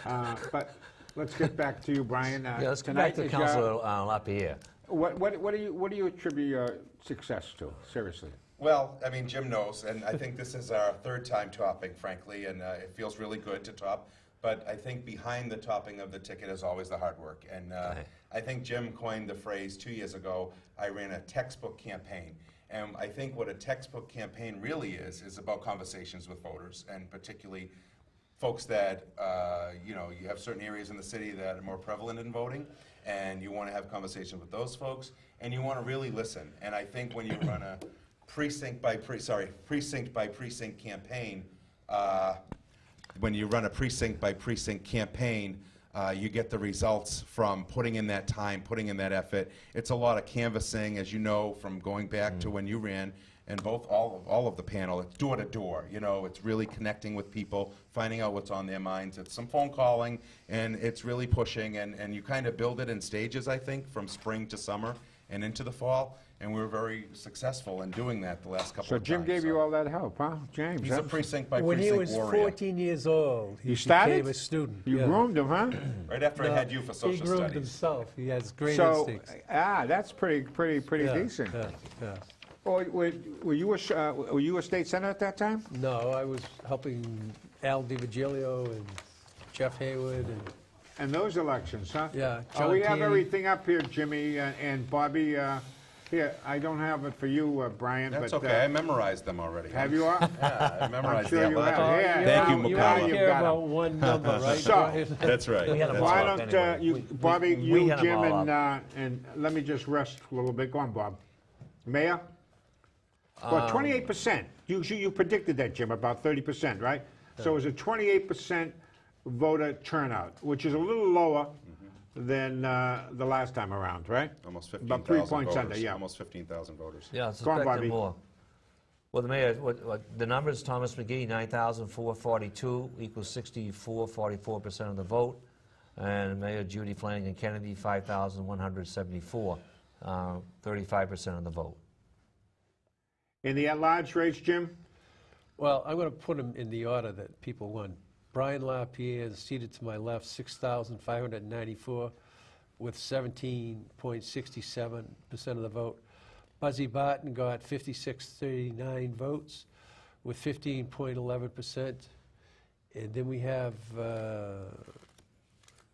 But let's get back to you, Brian. Yeah, let's get back to tonight is, Councilor Lapierre. What do you attribute your success to? Seriously. Well, I mean, Jim knows, and I think this is our third time topping, frankly, and it feels really good to top. But I think behind the topping of the ticket is always the hard work. And I think Jim coined the phrase 2 years ago, I ran a textbook campaign. And I think what a textbook campaign really is about conversations with voters, and particularly folks that, you know, you have certain areas in the city that are more prevalent in voting, and you want to have conversations with those folks, and you want to really listen. And I think when you run a precinct by precinct campaign, when you run a precinct by precinct campaign, you get the results from putting in that time, putting in that effort. It's a lot of canvassing, as you know, from going back to when you ran, and all of the panel. It's door to door. You know, it's really connecting with people, finding out what's on their minds. It's some phone calling, and it's really pushing, and you kind of build it in stages, I think, from spring to summer and into the fall. And we were very successful in doing that the last couple So of times. Jim gave you all that help, huh, James? He's a precinct by When he precinct was warrior. 14 years old, he You started? became a student. You yeah. groomed him, huh? Right after I had you for social He groomed studies. himself. He has great So, instincts. that's pretty Yeah, decent. yeah. Oh, were you a state senator at that time? No, I was helping Al DiVigilio and Jeff Haywood and And those elections, huh? Yeah, Oh, John we have Kennedy. everything up here, Jimmy and Bobby. Here, I don't have it for you, Brian. That's but, okay. I memorized them already. Have you all? Yeah, I I'm mememorized sure the you election. have. Yeah, Thank you, now- You now Mukala. only you've care got 'em. about one number, right? So- That's right. We had 'em That's all Why up right. don't anyway. you, We- Bobby, we you, had 'em Jim, all and let me just rest a little bit. Go on, Bob. Mayor? Well, 28%. You predicted that, Jim, about 30%, right? So it was a 28% voter turnout, which is a little lower than the last time around, right? Almost About 3 15,000 points voters. under, yeah. Almost 15,000 voters. Yeah, I Go on, suspected Bobby. more. Well, the mayor, the numbers, Thomas McGee, 9,442, equals 44% of the vote. And Mayor Judy Flanagan Kennedy, 5,174, 35% of the vote. In the at-large race, Jim? Well, I'm going to put them in the order that people won. Brian LaPierre is seated to my left, 6,594, with 17.67% of the vote. Buzzy Barton got 5,639 votes, with 15.11%. And then we have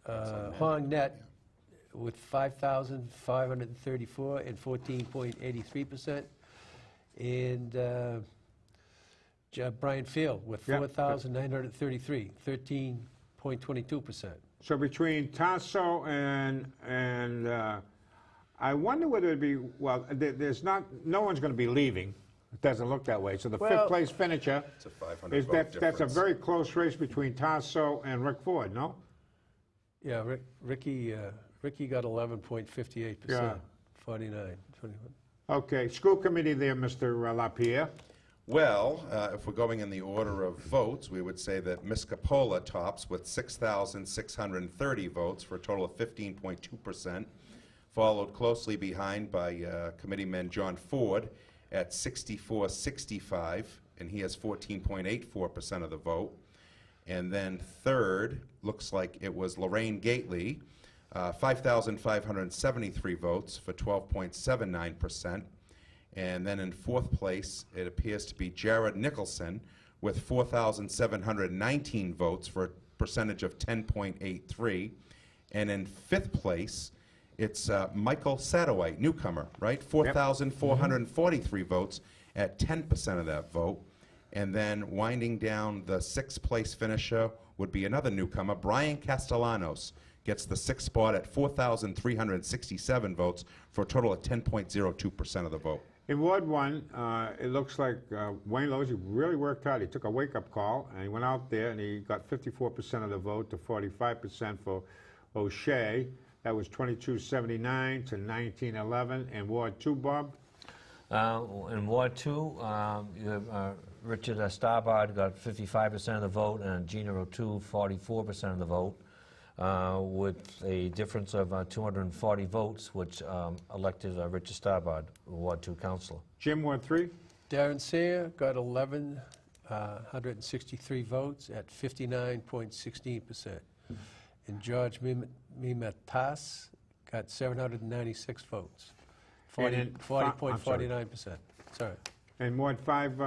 Hong Net with 5,534 and 14.83%. And Brian Field with Yeah. 4,933, 13.22%. So between Tasso and I wonder whether it'd be, well, there's no one's going to be leaving. It doesn't look that way. So the Well- fifth place finisher, It's a 500 vote that's a difference. very close race between Tasso and Rick Ford, no? Yeah, Ricky got 11.58%, Yeah. 49, 21. Okay, school committee there, Mr. LaPierre. Well, if we're going in the order of votes, we would say that Ms. Capola tops with 6,630 votes for a total of 15.2%, followed closely behind by Committeeman John Ford at 6,465, and he has 14.84% of the vote. And then third, looks like it was Lorraine Gately, 5,573 votes for 12.79%. And then in fourth place, it appears to be Jared Nicholson with 4,719 votes for a percentage of 10.83. And in fifth place, it's Michael Sadowite, newcomer, right? 4,443 votes at 10% of that vote. And then winding down the sixth place finisher would be another newcomer, Brian Castellanos, gets the sixth spot at 4,367 votes for a total of 10.02% of the vote. In Ward 1, it looks like Wayne Lowe's, he really worked hard. He took a wake-up call, and he went out there, and he got 54% of the vote to 45% for O'Shea. That was 2279 to 1911. In Ward 2, Bob? In Ward 2, you have Richard Starbard got 55% of the vote, and Gina O'Toole 44% of the vote, with a difference of 240 votes, which elected Richard Starbard, Ward 2 councillor. Jim, Ward 3? Darren Sayre got 1,163 votes at 59.16%. And George Mimatas got 796 votes, And in 40.49%. Sorry. And Ward 5,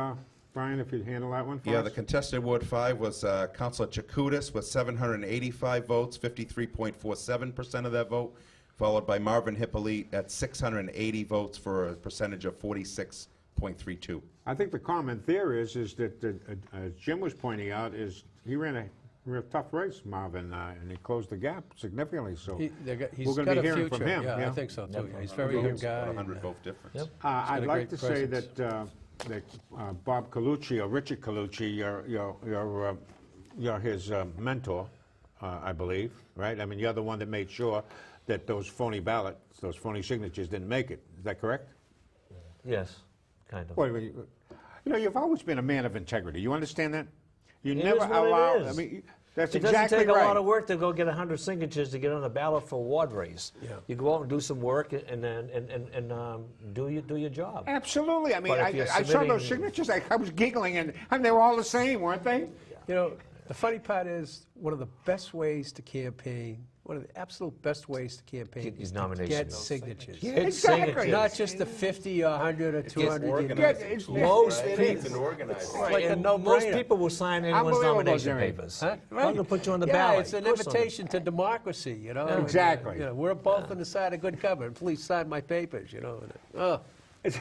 Brian, if you'd handle that one for Yeah, us? the contested Ward 5 was Councilor Chakutis with 785 votes, 53.47% of that vote, followed by Marvin Hippolyte at 680 votes for a percentage of 46.32. I think the comment there is that, as Jim was pointing out, is he ran a real tough race, Marvin, and he closed the gap significantly, so He's we're going got to a be hearing future. from him. Yeah, I think so too. Yeah, he's a very young guy. About a and, 100 vote difference. Yep. I'd got a like to great say presence. that Bob Colucci, or Richard Colucci, you're his mentor, I believe, right? I mean, you're the one that made sure that those phony ballots, those phony signatures didn't make it. Is that correct? Yes, kind of. Well, you know, you've always been a man of integrity. You understand that? You It never is what it allow. is. I mean, that's It exactly doesn't take right. a lot of work to go get 100 signatures to get on the ballot for a ward race. Yeah. You go out and do some work and then do your job. Absolutely. I mean, But if you're I saw those submitting- signatures. I was giggling, and they were all the same, weren't they? You know, the funny part is, one of the best ways to campaign, one of the absolute best ways to campaign Get is these to nominations. get signatures. Get Exactly. signatures. Not just the 50 or 100 or 200. you know. It's- Most it people- is. And organized. Right, like a and no-brainer. most people will sign anyone's Unbelievable, nomination Jerry. papers. Huh? I'm going to put you on the Yeah, ballot. it's an Of course I'm gonna- invitation to democracy, you know. and, Exactly. You know, we're both on the side of good government. Please sign my papers, you know. Oh, It's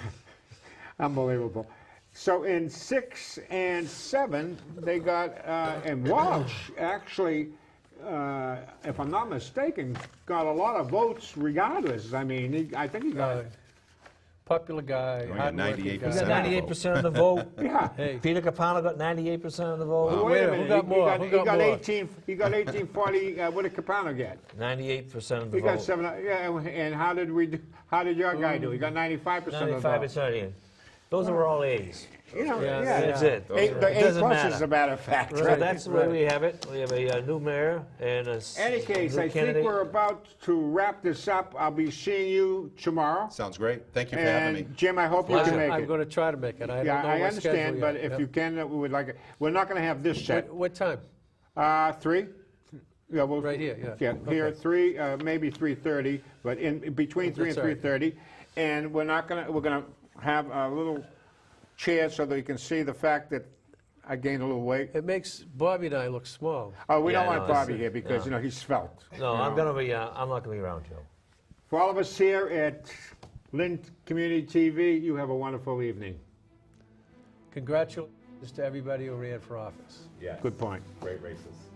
unbelievable. So in 6 and 7, they got, and Walsh actually, if I'm not mistaken, got a lot of votes regardless. I mean, I think he got, popular guy, We got hardworking 98%. You guy. got 98% of the vote. yeah. Hey, Peter Capano got 98% of the vote. Wait a who minute, got more? Who He got got more? 18. He got 1840. What did Capano get? 98% of the He got vote. 7. Yeah, and how did we? How did your guy do? He got 95% of the vote. 95%. Those were all A's. You know, Yeah, yeah. That's it. The It A doesn't plus matter. is a matter of fact. So right? that's the way we have it. We have a new mayor and a Any case, new I candidate. think we're about to wrap this up. I'll be seeing you tomorrow. Sounds great. Thank you for having me. And Jim, I hope you Pleasure. can make I'm it. going to try to make it. I Yeah, don't know I what understand, schedule but yet. if Yep. you can, we would like it. We're not going to have this set. What time? 3? Yeah, we'll, Right here, yeah. Yeah, here Okay. at 3, maybe 3:30, but in between 3 and That's all right. 3:30. And we're going to have a little chair so that you can see the fact that I gained a little weight. It makes Bobby and I look small. Oh, we Yeah, don't want no, Bobby it's- here because, no. he's svelte. No, you I'm know. going to be. I'm not going to be around, Joe. For all of us here at Lynn Community TV, you have a wonderful evening. Congratulations to everybody who ran for office. Yeah. Good point. Great races.